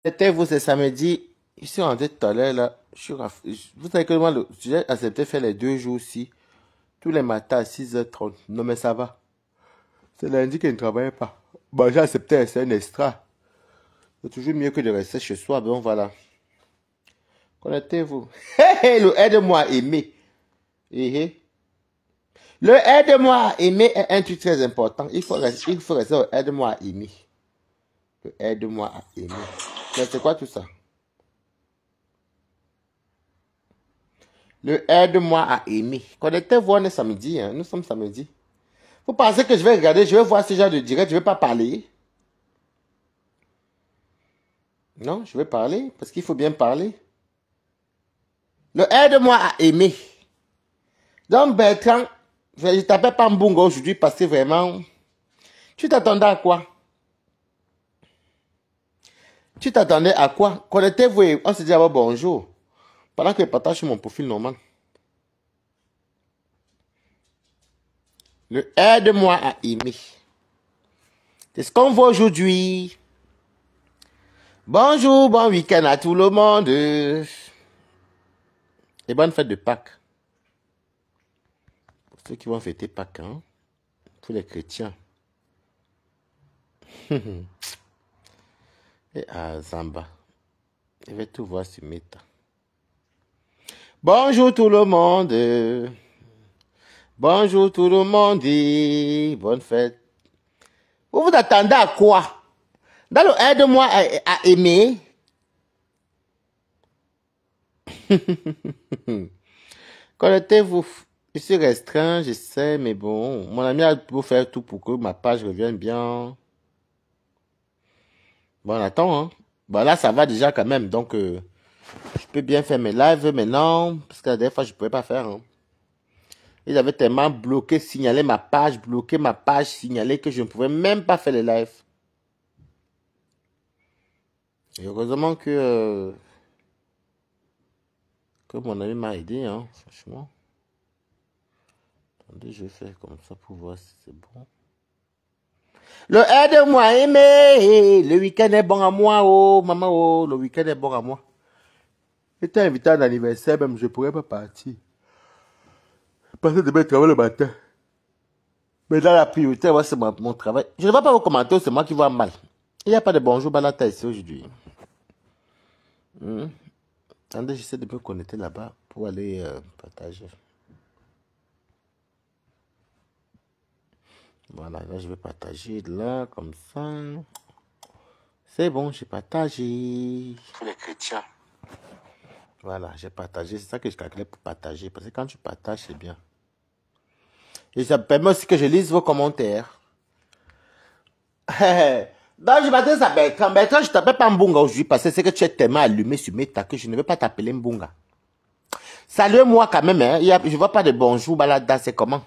Vous, c'est samedi. Je suis rentré tout à l'heure, là. Vous savez que moi, j'ai accepté de faire les 2 jours aussi. Tous les matins à 6h30. Non, mais ça va. C'est lundi qu'il ne travaille pas. Bon, j'ai accepté, c'est un extra. C'est toujours mieux que de rester chez soi. Bon, voilà. Connectez-vous. Le aide-moi à aimer. Le aide-moi à aimer est un truc très important. Il faut rester au aide-moi à aimer. Le aide-moi à aimer. Mais c'est quoi tout ça? Le aide-moi à aimer. Connectez-vous, on est samedi. Hein? Nous sommes samedi. Vous pensez que je vais regarder, je vais voir ce genre de direct, je ne vais pas parler? Non, je vais parler, parce qu'il faut bien parler. Le aide-moi à aimer. Donc Bertrand, je t'appelle pas Mbunga aujourd'hui parce que vraiment, tu t'attendais à quoi? Tu t'attendais à quoi? Connectez-vous et on se dit d'abord bonjour. Pendant que je partage sur mon profil normal. Le aide-moi à aimer. C'est ce qu'on voit aujourd'hui. Bonjour, bon week-end à tout le monde. Et bonne fête de Pâques. Pour ceux qui vont fêter Pâques, hein? Pour les chrétiens. Et à Zamba. Je vais tout voir sur Meta. Bonjour tout le monde. Bonjour tout le monde. Bonne fête. Vous vous attendez à quoi? Dans le aide-moi à aimer. Connectez-vous. Je suis restreint, je sais, mais bon. Mon ami a beau faire tout pour que ma page revienne bien. Bon, on attend, hein. Bon, là, ça va déjà quand même. Donc, je peux bien faire mes lives maintenant. Parce que la dernière fois, je ne pouvais pas faire. Hein. Ils avaient tellement bloqué, signalé ma page, signalé que je ne pouvais même pas faire les lives. Et heureusement que mon ami m'a aidé, hein, franchement. Attendez, je vais faire comme ça pour voir si c'est bon. Le aide-moi aimer. Le week-end est bon à moi, oh, maman, oh. Le week-end est bon à moi. J'étais invité à un anniversaire, même je ne pourrais pas partir. Parce que demain, je travaille le matin. Mais dans la priorité, c'est mon travail. Je ne vais pas vous commenter, c'est moi qui vois mal. Il n'y a pas de bonjour Balata ici aujourd'hui. Attendez, j'essaie de me connecter là-bas pour aller partager. Voilà, là je vais partager là, comme ça. C'est bon, j'ai partagé. Pour les chrétiens. Voilà, j'ai partagé. C'est ça que je calculais pour partager. Parce que quand tu partages, c'est bien. Et ça permet aussi que je lise vos commentaires. Donc, je m'adresse à Bertrand. Bertrand, je t'appelle pas Mbunga aujourd'hui parce que c'est que tu es tellement allumé sur Meta que je ne vais pas t'appeler Mbunga. Salut-moi quand même. Hein. Je vois pas de bonjour. Balada, c'est comment?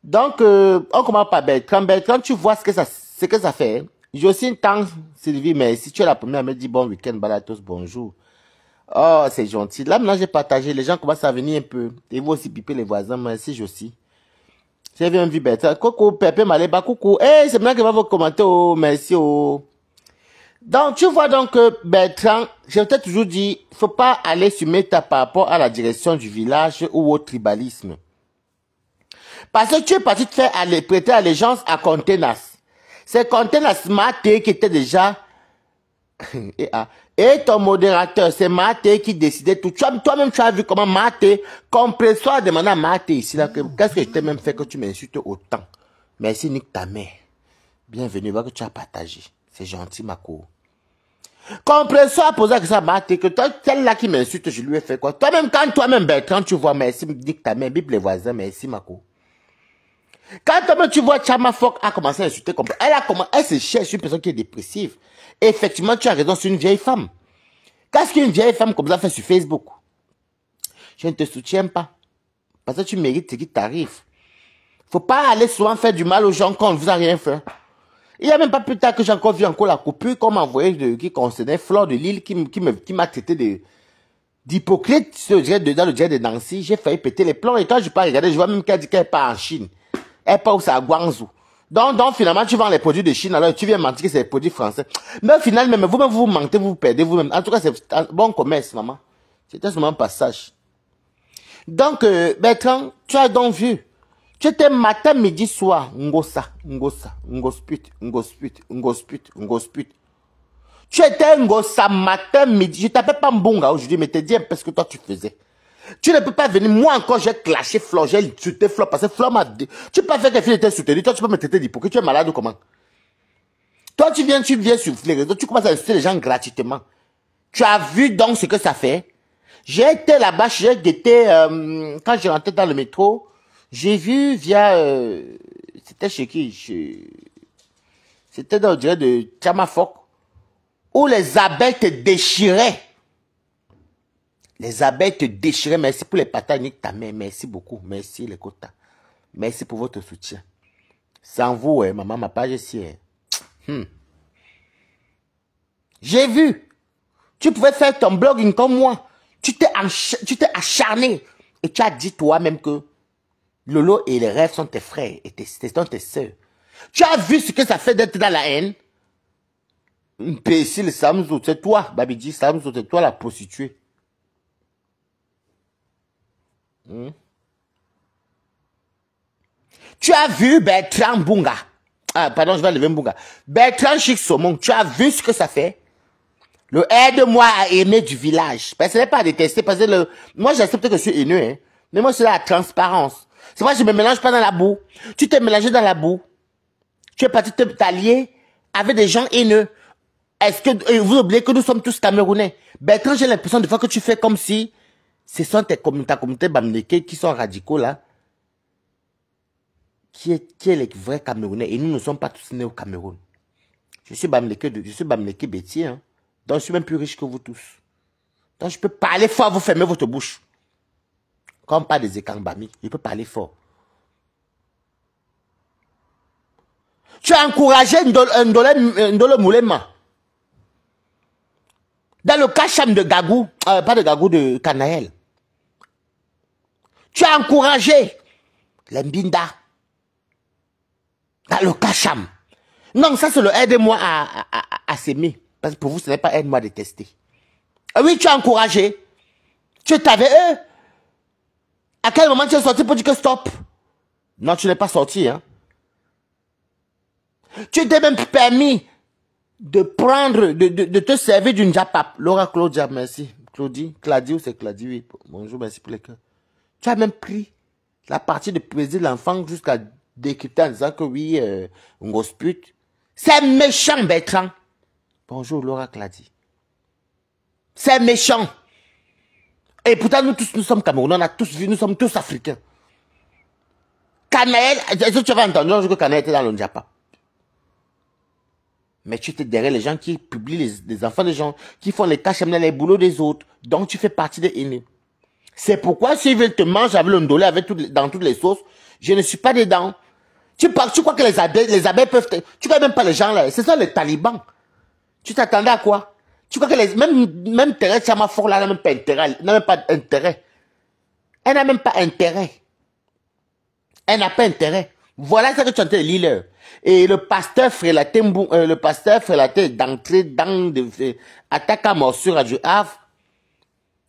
Donc, on commence par Bertrand. Bertrand, tu vois ce que ça fait. Hein? J'ai aussi une tante, Sylvie, mais si tu es la première à me dire bon week-end, Balatos, bonjour. Oh, c'est gentil. Là, maintenant, j'ai partagé. Les gens commencent à venir un peu. Ils vont aussi piper les voisins. Merci, je aussi. J'ai bien vu Bertrand. Coucou, Pepe Maléba, coucou. Hey, c'est moi qui va vous commenter. Oh, merci. Oh. Donc, tu vois donc Bertrand, je t'ai toujours dit, il faut pas aller se mettre par rapport à la direction du village ou au tribalisme. Parce que tu es parti te faire prêter allégeance à Contenas. C'est Contenas Maté qui était déjà... Et ton modérateur, c'est Maté qui décidait tout. Toi-même, tu as vu comment Maté, Compressor a demandé à Maté ici, là, qu'est-ce que je t'ai même fait que tu m'insultes autant? Merci, nique ta mère. Bienvenue, voir que tu as partagé. C'est gentil, ma cour. Compressor a posé la question à Maté, que toi, celle-là qui m'insulte, je lui ai fait quoi? Toi-même, toi-même, Bertrand, tu vois, merci, nique ta mère, bip les voisins, merci, ma cour. Quand toi-même, tu vois, Chama Fok a commencé à insulter, elle se cherche une personne qui est dépressive. Effectivement, tu as raison, c'est une vieille femme. Qu'est-ce qu'une vieille femme comme ça fait sur Facebook? Je ne te soutiens pas. Parce que tu mérites ce qui t'arrive. Faut pas aller souvent faire du mal aux gens quand on ne vous a rien fait. Il n'y a même pas plus tard que j'ai encore vu la coupure qu'on m'a envoyée qui concernait Flore de Lille qui m'a traité d'hypocrite dans le direct de Nancy. J'ai failli péter les plombs et quand je pas regarder, je vois même qu'elle dit qu'elle n'est pas en Chine. Elle part où c'est à Guangzhou. Donc, finalement, tu vends les produits de Chine, alors tu viens mentir que c'est des produits français. Mais au final, même vous-même, vous mentez, vous perdez vous-même. En tout cas, c'est un bon commerce, maman. C'était seulement un passage. Donc, Bertrand, tu as donc vu. Tu étais matin, midi, soir. Ngosa, ngosa, ngosput, ngosput, ngosput, ngosput. Tu étais ngosa matin, midi. Je t'appelle pas Mbonga aujourd'hui, mais te dis un peu ce que toi tu faisais. Tu ne peux pas venir. Moi encore, j'ai clashé Flore, j'ai insulté Flore parce que Flore m'a dit. Tu peux pas faire que fille était soutenue. Toi, tu peux me traiter d'hypocrite. Tu es malade ou comment? Toi, tu viens sur les réseaux, tu commences à insulter les gens gratuitement. Tu as vu donc ce que ça fait? J'ai été là-bas, j'ai guetté, quand j'ai rentré dans le métro, j'ai vu via, c'était chez qui? C'était dans le direct de Chamafok, où les abeilles te déchiraient. Les abeilles te déchiraient. Merci pour les patates, nique ta mère. Merci beaucoup. Merci les quotas. Merci pour votre soutien. Sans vous, maman, ma page ici. J'ai vu. Tu pouvais faire ton blogging comme moi. Tu t'es acharné. Et tu as dit toi-même que Lolo et les rêves sont tes frères et sont tes soeurs. Tu as vu ce que ça fait d'être dans la haine? Imbécile, Samzo, c'est toi. Babidi, Samzo, c'est toi la prostituée. Tu as vu Bertrand Bunga. Ah, pardon, je vais lever Bunga. Bertrand Chic Saumon, tu as vu ce que ça fait? Le aide-moi à aimer du village. Parce que ce n'est pas à détester. Parce que moi, j'accepte que je suis haineux. Hein. Mais moi, c'est la transparence. C'est moi, je me mélange pas dans la boue. Tu t'es mélangé dans la boue. Tu es parti t'allier avec des gens haineux. Est-ce que vous oubliez que nous sommes tous Camerounais? Bertrand, j'ai l'impression de fois que tu fais comme si ce sont ta communauté Bamileke qui sont radicaux là. Qui est les vrais Camerounais. Et nous ne sommes pas tous nés au Cameroun. Je suis Bamileke Bétier. Hein. Donc je suis même plus riche que vous tous. Donc je peux parler fort, vous fermez votre bouche. Comme pas des Ekambami. Je peux parler fort. Tu as encouragé Ndolo Moulema. Dans le Kacham de Gagou, pas de Gagou, de Kanaël. Tu as encouragé les Mbinda. Dans le Kacham. Non, ça c'est le aide-moi à s'aimer. Parce que pour vous, ce n'est pas aide-moi à détester. Oui, tu as encouragé. Tu étais avec eux. À quel moment tu es sorti pour dire que stop? Non, tu n'es pas sorti. Hein. Tu t'es même permis de prendre, de te servir d'une japap. Laura Claudia, merci. Claudie ou c'est Claudie, oui. Bonjour, merci pour les cœurs. Tu as même pris la partie de plaisir de l'enfant jusqu'à décrypter en disant que oui, on gospute. C'est méchant, Bertrand. Bonjour, Laura Claudie. C'est méchant. Et pourtant, nous tous, nous sommes Camerounais, on a tous vu, nous sommes tous Africains. Canaël, est-ce que tu avais entendu un jour que Canaël était dans le Njapa? Mais tu étais derrière les gens qui publient les enfants des gens, qui font les tâches, les boulots des autres. Donc tu fais partie des haineux. C'est pourquoi s'ils veulent te manger avec le ndolé, dans toutes les sauces, je ne suis pas dedans. Tu crois que les abeilles peuvent tu crois même pas les gens là, ce sont les talibans. Tu t'attendais à quoi? Tu crois que même Thérèse Chamafor là n'a même pas intérêt, Elle n'a même pas intérêt. Elle n'a pas intérêt. Voilà ce que tu entends lire. Et le pasteur Frélaté, d'entrer dans attaque à morsure à du Havre.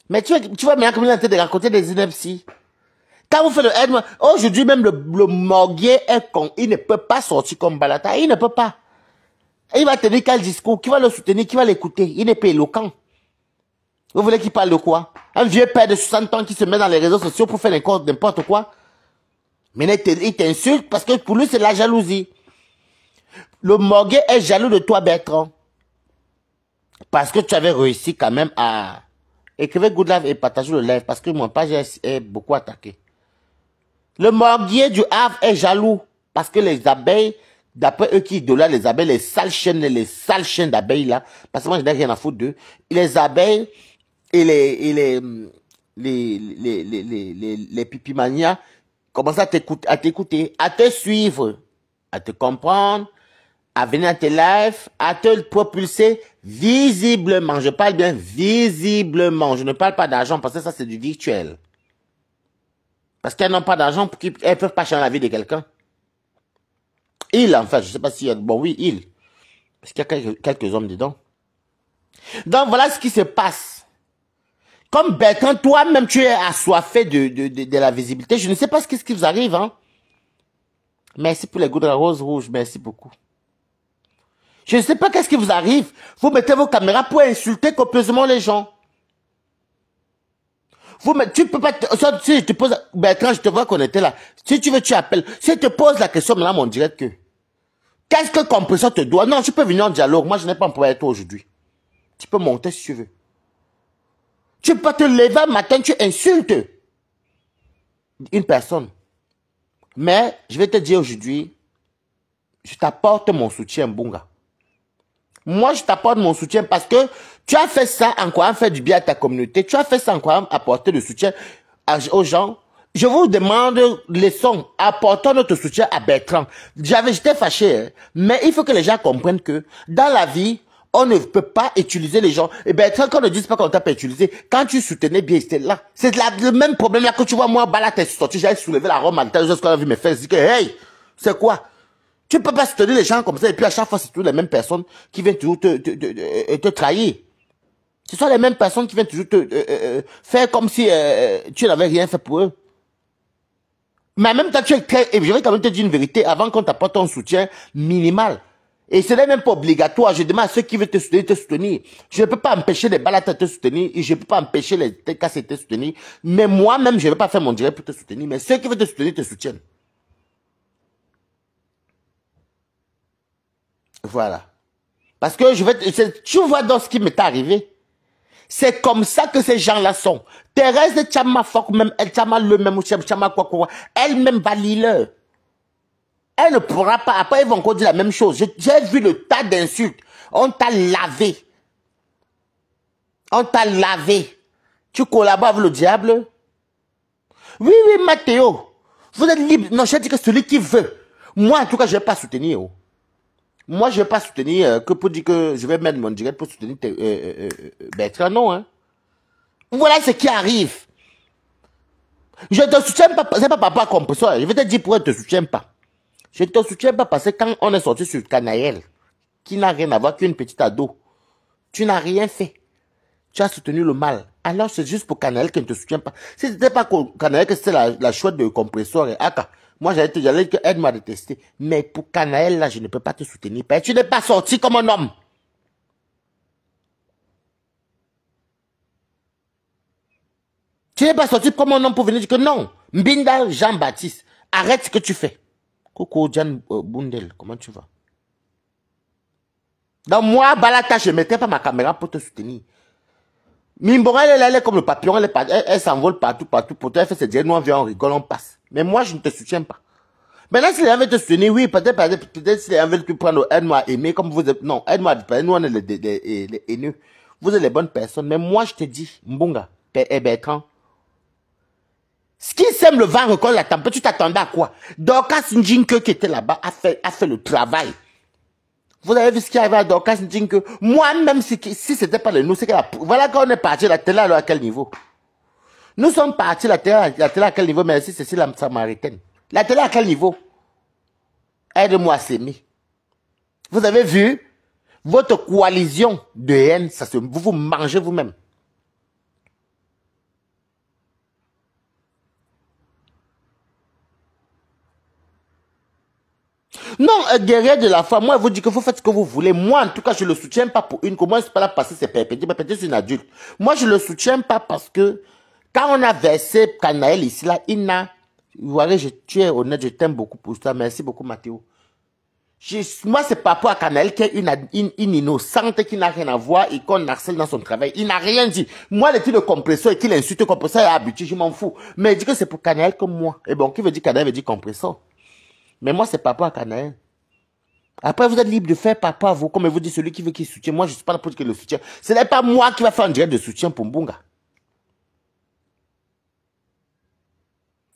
Mais tu vois maintenant comme il est en train de raconter des inepties. Quand vous faites le aide, aujourd'hui même le morguier est con. Il ne peut pas sortir comme Balata. Il ne peut pas. Il va tenir quel discours? Qui va le soutenir? Qui va l'écouter? Il n'est pas éloquent. Vous voulez qu'il parle de quoi? Un vieux père de 60 ans qui se met dans les réseaux sociaux pour faire n'importe quoi? Mais il t'insulte parce que pour lui c'est la jalousie. Le morguier est jaloux de toi, Bertrand. Parce que tu avais réussi quand même à écrire Good Life et partager le live. Parce que mon page est beaucoup attaquée. Le morguier du Havre est jaloux. Parce que les abeilles, d'après eux qui idolâtrent les abeilles, les sales chiens d'abeilles là. Parce que moi je n'ai rien à foutre d'eux. Les abeilles et les pipimanias commencent à t'écouter, à te suivre, à te comprendre, à venir à tes lives, à te propulser visiblement. Je parle bien visiblement. Je ne parle pas d'argent parce que ça c'est du virtuel. Parce qu'elles n'ont pas d'argent pour qu'elles ne peuvent pas changer la vie de quelqu'un. Il, enfin, je ne sais pas s'il y a... Bon, oui, il. Parce qu'il y a quelques hommes dedans. Donc, voilà ce qui se passe. Comme Bertrand, toi-même, tu es assoiffé de la visibilité. Je ne sais pas ce qui vous arrive, hein. Merci pour les goûts de la rose rouge. Merci beaucoup. Je ne sais pas qu'est-ce qui vous arrive. Vous mettez vos caméras pour insulter copieusement les gens. Tu peux pas... Si je te pose... Bertrand, je te vois qu'on était là. Si tu veux, tu appelles. Si je te pose la question, maintenant, mon direct que... Qu'est-ce que Compressor te doit? Non, tu peux venir en dialogue. Moi, je n'ai pas un problème avec toi aujourd'hui. Tu peux monter si tu veux. Tu peux te lever un matin, tu insultes une personne. Mais, je vais te dire aujourd'hui, je t'apporte mon soutien, Bunga. Moi, je t'apporte mon soutien parce que tu as fait ça en croyant faire du bien à ta communauté. Tu as fait ça en croyant apporter le soutien aux gens. Je vous demande, laissons, apportons notre soutien à Bertrand. J'étais fâché, hein, mais il faut que les gens comprennent que dans la vie, on ne peut pas utiliser les gens. Et Bertrand, qu'on ne dise pas qu'on t'a pas utilisé, quand tu soutenais bien, c'était là. C'est le même problème là que tu vois, moi, Bala, t'es sorti, j'avais soulevé la Rome à l'étage, jusqu'à vu mes fesses, je dis que, hey, c'est quoi? Tu ne peux pas soutenir les gens comme ça et puis à chaque fois, c'est toujours les mêmes personnes qui viennent toujours te trahir. Ce sont les mêmes personnes qui viennent toujours faire comme si tu n'avais rien fait pour eux. Mais en même temps, et je vais quand même te dire une vérité, avant qu'on t'apporte un soutien minimal. Et ce n'est même pas obligatoire. Je demande à ceux qui veulent te soutenir. Je ne peux pas empêcher les balades de te soutenir et je ne peux pas empêcher les casses de te soutenir. Mais moi-même, je ne vais pas faire mon direct pour te soutenir. Mais ceux qui veulent te soutenir te soutiennent. Voilà. Parce que tu vois dans ce qui m'est arrivé. C'est comme ça que ces gens-là sont. Thérèse de Tchama Fok, même, elle Tchama le même, Tchama quoi, elle-même va lire. Elle ne pourra pas. Après, ils vont encore dire la même chose. J'ai vu le tas d'insultes. On t'a lavé. On t'a lavé. Tu collabores avec le diable? Oui, oui, Mathéo. Vous êtes libre. Non, je dis que celui qui veut. Moi, en tout cas, je ne vais pas soutenir. Moi, je ne vais pas soutenir que pour dire que je vais mettre mon direct pour soutenir Bertrand. Non, hein. Voilà ce qui arrive. Je ne te soutiens pas. C'est pas papa Compressor. Je vais te dire pourquoi je ne te soutiens pas. Je ne te soutiens pas parce que quand on est sorti sur Canaël, qui n'a rien à voir qu'une petite ado, tu n'as rien fait. Tu as soutenu le mal. Alors c'est juste pour Canaël que je ne te soutiens pas. Si ce n'était pas pour Canaël que c'était la chouette de Compressor et Aka, moi j'allais dire qu'elle m'a détesté. Mais pour Canaël, là, je ne peux pas te soutenir. Parce que tu n'es pas sorti comme un homme. Tu n'es pas sorti comme un homme pour venir dire que non. Mbinda Jean-Baptiste, arrête ce que tu fais. Coco Jan Bundel, comment tu vas? Donc moi, Balata, je ne mettais pas ma caméra pour te soutenir. Mimbora, elle est comme le papillon, elle s'envole partout. Pour toi, elle fait ses dire, nous on vient, on rigole, on passe. Mais moi, je ne te soutiens pas. Maintenant, si les gens veulent te soutenir, oui, peut-être si les gens veulent te prendre, aide-moi à aimer, comme vous êtes, non, aide-moi à aimer, nous on est les haineux. Vous êtes les bonnes personnes. Mais moi, je te dis, Mbunga, Bertrand, ce qui sème le vent recolle la tempête, tu t'attendais à quoi? Dorcas Ndjinke qui était là-bas a fait le travail. Vous avez vu ce qui arrive à Dorcas Ndjinke? Moi-même, si c'était pas le nous, c'est que voilà quand on est parti, la télé à quel niveau? Nous sommes partis, la télé à quel niveau? Merci, c'est la Samaritaine. La télé à quel niveau? Aide-moi à s'aimer. Vous avez vu? Votre coalition de haine, vous mangez vous-même. Non, guerrier de la foi, moi, je vous dis que vous faites ce que vous voulez. Moi, en tout cas, je ne le soutiens pas pour une. Moi, c'est pas là passer ses perpétués. Perpétués, c'est une adulte. Moi, je ne le soutiens pas parce que quand on a versé Canaël ici, là, il n'a. Vous voyez, tu es honnête, je t'aime beaucoup pour ça. Merci beaucoup, Mathéo. Moi, c'est pas pour Canaël qui est une innocente qui n'a rien à voir et qu'on harcèle dans son travail. Il n'a rien dit. Moi, le type de Compressor et qu'il insulte Compressor est habitué, je m'en fous. Mais il dit que c'est pour Canaël comme moi. Et bon, qui veut dire Canaël veut dire Compressor. Mais moi, c'est papa à Canaël. Après, vous êtes libre de faire papa à vous, comme vous dites, celui qui veut qu'il soutienne. Moi, je ne suis pas là pour dire que le soutien. Ce n'est pas moi qui va faire un direct de soutien pour Mbunga.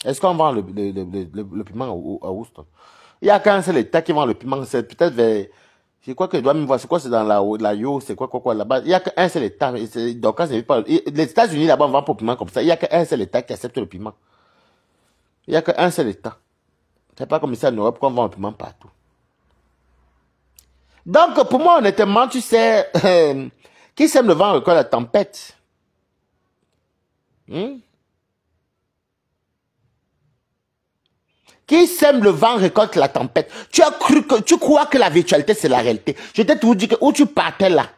Est-ce qu'on vend le piment à Houston? Il n'y a qu'un seul État qui vend le piment. C'est peut-être vers... Je crois que je dois même voir. C'est quoi? C'est dans la Yo, c'est quoi là-bas. Il n'y a qu'un seul État. Donc, quand pas... Les États-Unis, là-bas, on vend pour le piment comme ça. Il n'y a qu'un seul État qui accepte le piment. Il n'y a qu'un seul État. C'est pas comme ça en Europe qu'on vend le piment partout. Donc, pour moi, honnêtement, tu sais, qui sème le vent recueille la tempête. Hmm? Qui sème le vent récolte la tempête. Tu crois que la virtualité, c'est la réalité. Je t'ai toujours dit que où tu partais là,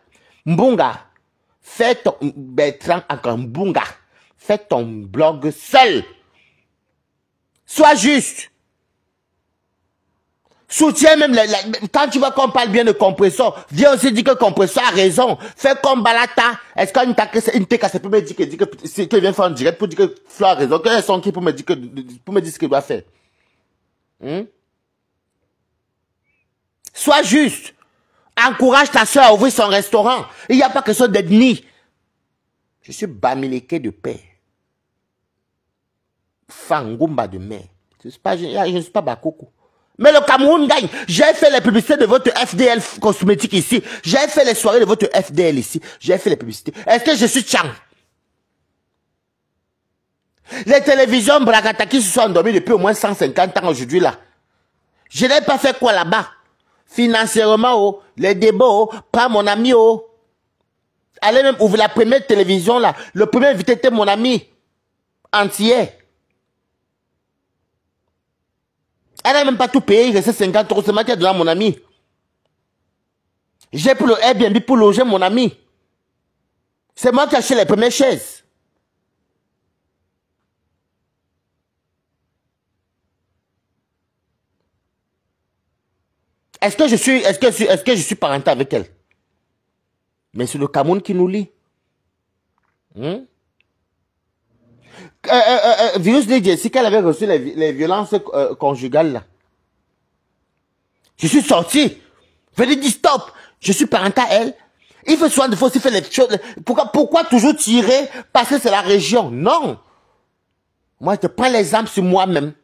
Mbunga, fais ton, Bertrand, encore Mbunga, fais ton blog seul. Sois juste. Soutiens même, quand tu vois qu'on parle bien de compresseur, viens aussi dire que compresseur a raison. Fais comme Balata. Est-ce qu'une TK peut me dire que vient faire en direct pour dire que Flo a raison, qu'elles sont qui pour me dire ce qu'il doit faire. Hmm? Sois juste. Encourage ta soeur à ouvrir son restaurant. Il n'y a pas question d'ethnie. Je suis Bamileke de paix. Fangumba de mer. Je ne suis pas Bakoko. Mais le Cameroun gagne. J'ai fait les publicités de votre FDL cosmétique ici. J'ai fait les soirées de votre FDL ici. J'ai fait les publicités. Est-ce que je suis Tchang? Les télévisions Bragataki se sont endormies depuis au moins 150 ans aujourd'hui là. Je n'ai pas fait quoi là-bas? Financièrement, oh, les débats, oh, pas mon ami, oh. Allez même ouvrir la première télévision là. Le premier invité était mon ami. Entier. Elle n'a même pas tout payé, il restait 50 euros. C'est moi qui ai donné à mon ami. J'ai pris le Airbnb pour loger mon ami. C'est moi qui ai acheté les premières chaises. Est-ce que je suis parenté avec elle? Mais c'est le Cameroun qui nous lie. Virus dit Jessica qu'elle avait reçu les violences conjugales là. Je suis sorti. Je lui ai dit stop. Je suis parenté à elle. Il faut aussi faire les choses. Pourquoi toujours tirer? Parce que c'est la région. Non. Moi, je te prends l'exemple sur moi-même.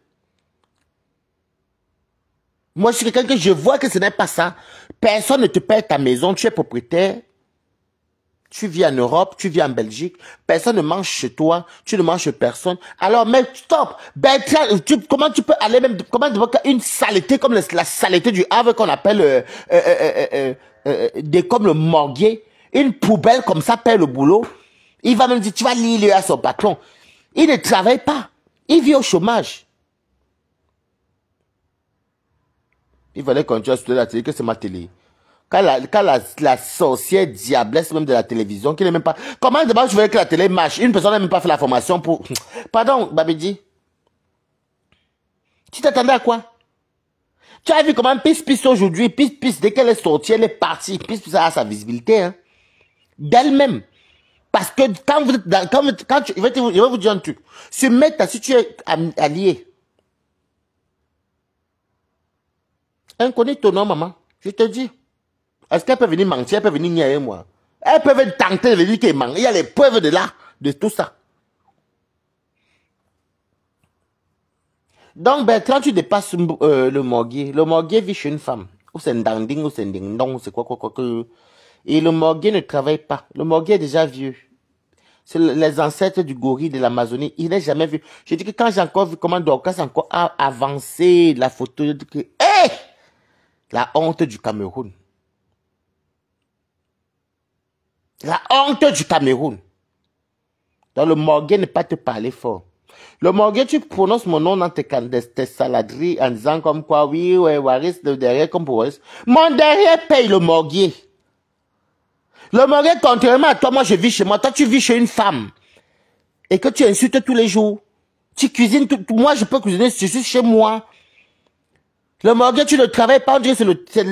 Moi, je suis quelqu'un que je vois que ce n'est pas ça. Personne ne te paye ta maison. Tu es propriétaire. Tu vis en Europe, tu vis en Belgique, personne ne mange chez toi, tu ne manges chez personne. Alors, mais stop! Comment tu peux aller même, comment tu vois une saleté comme la saleté du Havre qu'on appelle, comme le morguer, une poubelle comme ça paye le boulot. Il va même dire, tu vas lire à son patron. Il ne travaille pas. Il vit au chômage. Il fallait continuer à soutenir la télé, que c'est ma télé. Quand la sorcière diablesse même de la télévision, qui n'est même pas... Comment d'abord je voulais que la télé marche? Une personne n'a même pas fait la formation pour... Pardon, Babidi. Tu t'attendais à quoi? Tu as vu comment Pisse aujourd'hui, Pisse, dès qu'elle est sortie, elle est partie. Pisse a sa visibilité, hein. D'elle-même. Parce que quand vous êtes dans... je vais vous dire un truc. Si tu es allié. Inconnu ton nom, maman. Je te dis. Est-ce qu'elle peut venir mentir? Elle peut venir nier moi. Elle peut venir tenter de dire qu'elle ment. Il y a les preuves de là, de tout ça. Donc, ben, quand tu dépasses le morguer vit chez une femme. Ou c'est un danding, ou c'est un ding-dong, c'est quoi. Et le morguer ne travaille pas. Le morguer est déjà vieux. C'est les ancêtres du gorille de l'Amazonie. Il n'est jamais vu. Je dis que quand j'ai encore vu comment Dorcas encore a avancé la photo, je dis que, hé! La honte du Cameroun. La honte du Cameroun. Donc le morguer ne pas te parler fort. Le morguer, tu prononces mon nom dans tes saladeries en disant comme quoi, oui, ouais, Waris, le derrière comme pour Waris. Mon derrière paye le morguer. Le morguer, contrairement à toi, moi je vis chez moi. Toi, tu vis chez une femme. Et que tu insultes tous les jours. Tu cuisines, moi je peux cuisiner, je suis chez moi. Le morguer, tu ne travailles pas, on dirait c'est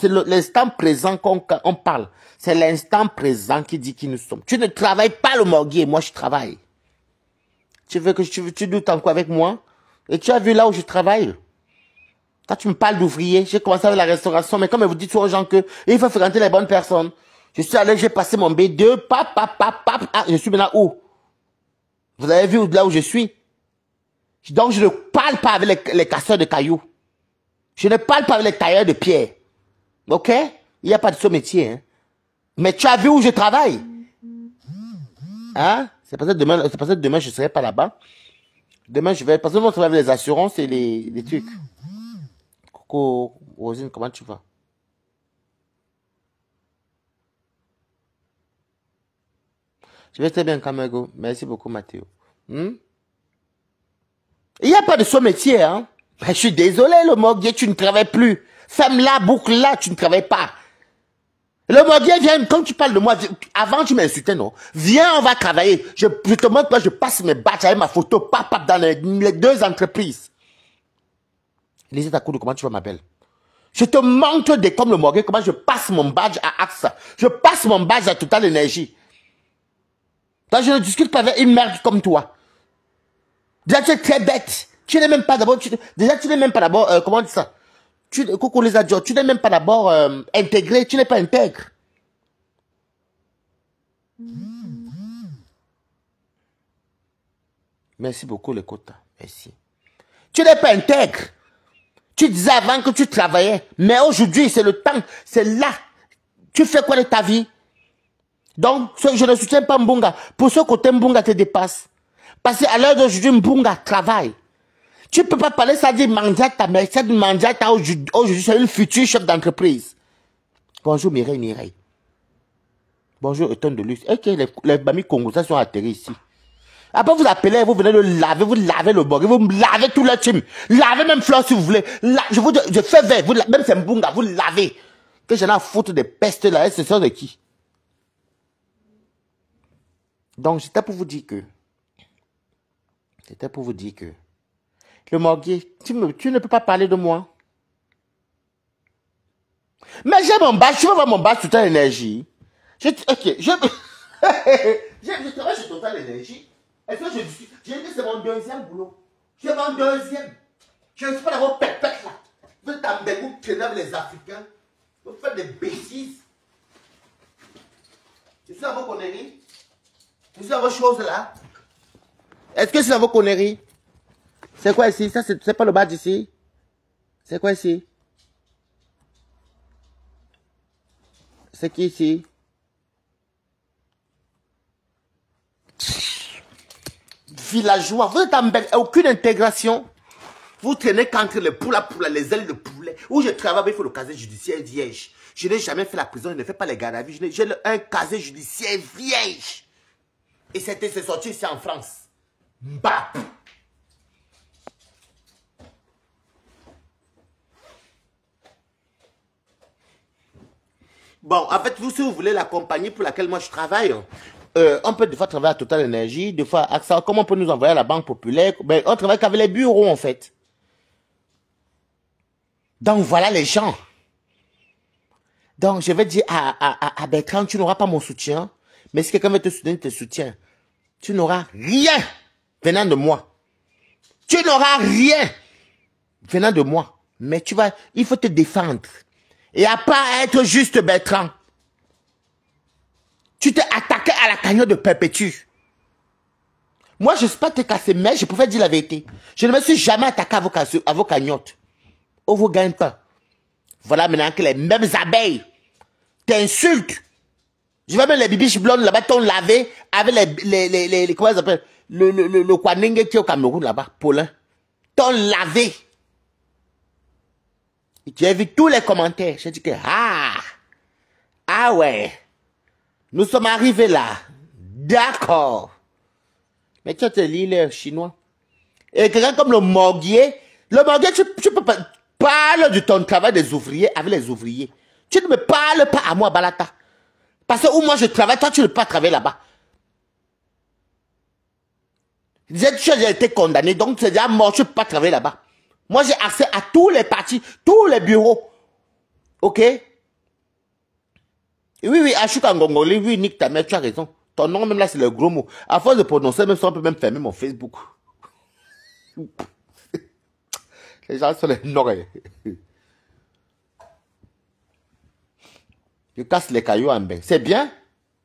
l'instant présent qu'on parle. C'est l'instant présent qui dit qui nous sommes. Tu ne travailles pas le morguer, moi je travaille. Tu veux que tu doutes en quoi avec moi? Et tu as vu là où je travaille? Quand tu me parles d'ouvrier, j'ai commencé avec la restauration, mais comme vous dites aux gens que il faut fréquenter les bonnes personnes. Je suis allé, j'ai passé mon B2, je suis maintenant où? Vous avez vu là où je suis? Donc je ne parle pas avec les casseurs de cailloux. Je ne parle pas avec les tailleurs de pierre. Ok? Il n'y a pas de ce métier. Hein? Mais tu as vu où je travaille? Hein? C'est parce que demain, je ne serai pas là-bas. Demain, je vais... Parce que moi, je travaille avec les assurances et les trucs. Coco, Rosine, comment tu vas? Je vais très bien, Kamego. Merci beaucoup, Mathéo. Il n'y a pas de ce métier, hein. Ben, je suis désolé, le morguier, tu ne travailles plus. Ferme-la, boucle-la, tu ne travailles pas. Le morguier vient, quand tu parles de moi, avant tu m'insultais, non? Viens, on va travailler. Je te montre, moi, je passe mes badges avec ma photo, pap, dans les 2 entreprises. Lisez ta cour, comment tu vas, ma belle? Je te montre comme le morguier, comment je passe mon badge à AXA. Je passe mon badge à Total Énergie. Toi, je ne discute pas avec une merde comme toi. Déjà, tu es très bête. Tu n'es même pas d'abord, déjà, tu n'es même pas d'abord, comment on dit ça? Coucou les adjoints, tu n'es même pas d'abord intégré, tu n'es pas intègre. Merci beaucoup, les quotas. Merci. Tu n'es pas intègre. Tu disais avant que tu travaillais, mais aujourd'hui, c'est le temps, c'est là. Tu fais quoi de ta vie? Donc, je ne soutiens pas Mbunga. Pour ce côté, Mbunga te dépasse. Parce qu'à l'heure d'aujourd'hui, Mbunga travaille. Tu ne peux pas parler, ça dit Mandiata, mais ça dit Mandiata aujourd'hui, c'est une future chef d'entreprise. Bonjour Mireille. Bonjour Euton de Luxe. Ok, les mamies congolais sont atterris ici. Après, vous appelez, vous venez le laver, vous lavez le bord, vous lavez tout le team. Lavez même Flore si vous voulez. Je fais vert, même c'est Mbunga, vous lavez. Que j'en ai à foutre des pestes là, c'est ça de qui? Donc, c'était pour vous dire que le morguier, tu ne peux pas parler de moi. Mais j'ai mon badge, tu veux voir mon badge Total Énergie? Je travaille chez Total Énergie. Est-ce que j'ai dit que c'est mon 2e boulot? C'est mon 2e. Je ne suis pas d'abord pépette là. Vous t'embêtez, vous traînez avec les Africains. Vous faites des bêtises. Je suis dans vos conneries. Je suis dans vos choses là. Est-ce que c'est dans vos conneries? C'est quoi ici? Ça, c'est pas le badge ici? C'est quoi ici? C'est qui ici? Villageois, vous êtes aucune intégration. Vous traînez qu'entre les poules, les ailes de poulet. Où je travaille, il faut le casier judiciaire vierge. Je n'ai jamais fait la prison, je ne fais pas les gardes à vue. J'ai un casier judiciaire vierge. Et c'est sorti ici en France. Mbap. Bon, en fait, vous, si vous voulez la compagnie pour laquelle moi je travaille, on peut des fois travailler à Total Énergie, des fois à AXA, comment on peut nous envoyer à la Banque Populaire? Ben, on travaille qu'avec les bureaux, en fait. Donc, voilà les gens. Donc, je vais dire à Bertrand, tu n'auras pas mon soutien, mais si quelqu'un veut te soutenir, te soutient. Tu n'auras rien venant de moi. Tu n'auras rien venant de moi. Mais il faut te défendre. Et à pas être juste Bertrand. Tu t'es attaqué à la cagnotte de Perpétue. Moi, je ne sais pas te casser, mais je pouvais dire la vérité. Je ne me suis jamais attaqué à vos cagnottes. On vous gagne pas. Voilà maintenant que les mêmes abeilles t'insultent. Je vois même les bibiches blondes là-bas, t'ont lavé avec les comment ça s'appelle? Le Kwaningue qui est au Cameroun là-bas, Paulin. T'ont lavé. Et tu as vu tous les commentaires. J'ai dit que, ah ouais, nous sommes arrivés là. D'accord. Mais tu te lis les chinois. Et quelqu'un comme le morguier, tu peux pas parler de ton travail des ouvriers avec les ouvriers. Tu ne me parles pas à moi, Balata. Parce que où moi je travaille, toi tu ne peux pas travailler là-bas. Tu as été condamné, donc tu es déjà mort, tu ne peux pas travailler là-bas. Moi j'ai accès à tous les partis, tous les bureaux. Ok? Et oui, Achuka Ngongoli, oui, nique ta mère, tu as raison. Ton nom même là c'est le gros mot. À force de prononcer, même ça on peut même fermer mon Facebook. Les gens sont les norés. Tu casses les cailloux en bain. C'est bien.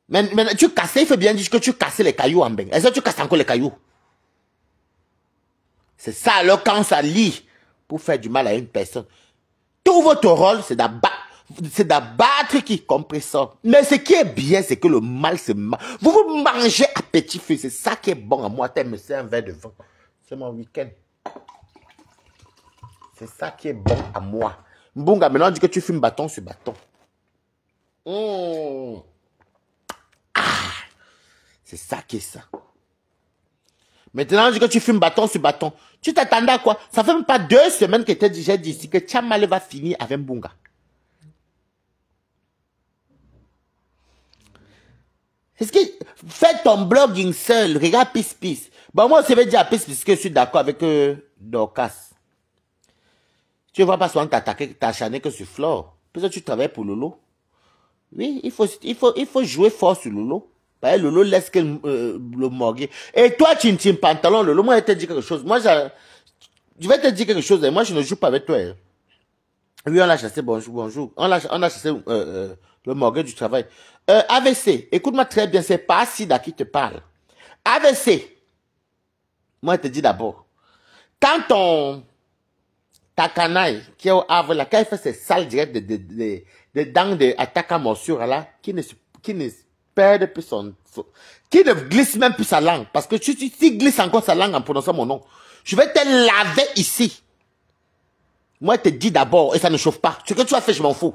Mais tu casses, il faut bien dire que tu casses les cailloux en bain. Est-ce que tu casses encore les cailloux? C'est ça alors quand ça lit pour faire du mal à une personne. Tout votre rôle, c'est d'abattre qui compresseur. Mais ce qui est bien, c'est que le mal, c'est mal. Vous mangez à petit feu. C'est ça qui est bon à moi. C'est un verre de vin. C'est mon week-end. C'est ça qui est bon à moi. Mbunga, maintenant, on dit que tu fumes bâton sur bâton. C'est C'est ça qui est ça. Maintenant, que tu fumes bâton sur bâton. Tu t'attendais à quoi? Ça fait même pas 2 semaines que j'ai dit ici que Tchamale va finir avec Mbunga. Est-ce que fais ton blogging seul, regarde Peace. Bon, moi, je vais dire à Peace que je suis d'accord avec Dorcas. Tu ne vas pas souvent t'acharner que sur Flore. Parce que tu travailles pour Lolo. Oui, il faut jouer fort sur Lolo. Lolo laisse que le morgue. Et toi, tu tiens pantalon, Lolo, moi, je vais te dire quelque chose. Moi, je vais te dire quelque chose. Moi, je ne joue pas avec toi. Hein. Oui, on l'a chassé, bonjour. On a chassé le morgue du travail. AVC, écoute-moi très bien, c'est pas Sida qui te parle. AVC, moi, je te dis d'abord, quand ta canaille qui est au Havre, là, quand il fait ses sales directs de dents d'attaque à morsure, là, qui ne perd plus qui ne glisse même plus sa langue, parce que tu glisses encore sa langue en prononçant mon nom, je vais te laver ici. Moi, je te dis d'abord, et ça ne chauffe pas. Ce que tu as fait, je m'en fous.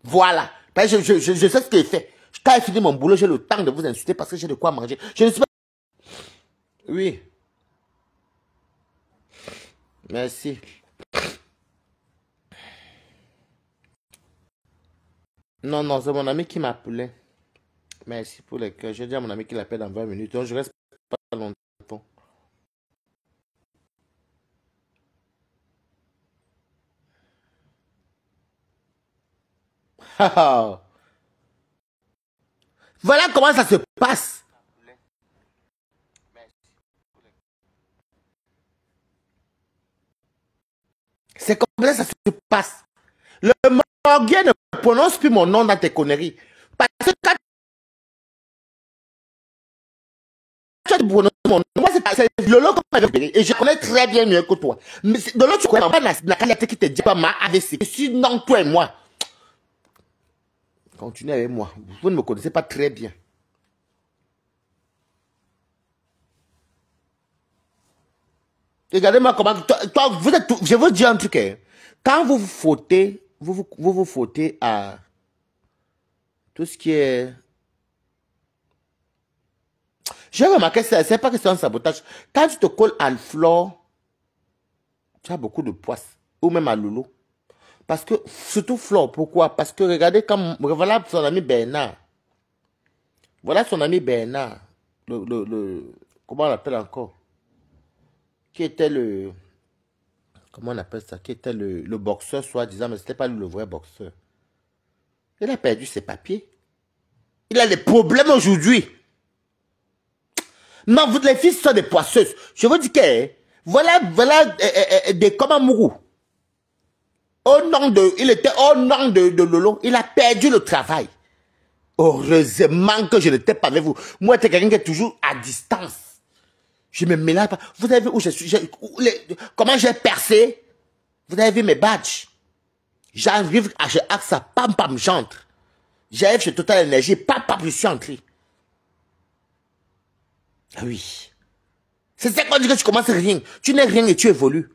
Voilà. Je sais ce qu'il fait. Quand j'ai fini mon boulot, j'ai le temps de vous insulter parce que j'ai de quoi manger. Je ne suis pas... Oui. Merci. Non, c'est mon ami qui m'appelait. Merci pour les cœurs. Je dis à mon ami qu'il appelle dans 20 minutes. Donc, je reste pas longtemps. Voilà comment ça se passe. C'est comme ça se passe. Le morguier ne prononce plus mon nom dans tes conneries. Parce que quand tu prononces mon nom, moi c'est Lolo comme et je connais très bien mieux que toi. Mais de l'autre, tu connais pas la qualité qui te dit pas ma AVC. Sinon, toi et moi. Continuez avec moi. Vous ne me connaissez pas très bien. Regardez-moi comment... Toi, vous êtes, je veux dire un truc. Hein. Quand vous vous fautez, vous fautez à tout ce qui est... J'ai remarqué, c'est pas que c'est un sabotage. Quand tu te colles à Flore, tu as beaucoup de poisse. Ou même à Lolo. Parce que, surtout Flore, pourquoi? Parce que regardez, voilà son ami Bernard. Voilà son ami Bernard. Comment on l'appelle encore? Qui était le... Comment on appelle ça? Qui était le boxeur, soi-disant, mais ce n'était pas lui le vrai boxeur. Il a perdu ses papiers. Il a des problèmes aujourd'hui. Non, les filles sont des poisseuses. Je vous dis que, voilà des comme Amourou. Il était au nom de Lolo. Il a perdu le travail. Heureusement que je n'étais pas avec vous. Moi, j'étais quelqu'un qui est toujours à distance. Je me mélange pas. Vous avez vu où je suis? Comment j'ai percé? Vous avez vu mes badges? J'arrive, je axe ça, pam, j'entre. J'arrive chez Total Energy, pam, je suis entré. Ah oui. C'est ça qu'on dit que tu commences rien. Tu n'es rien et tu évolues.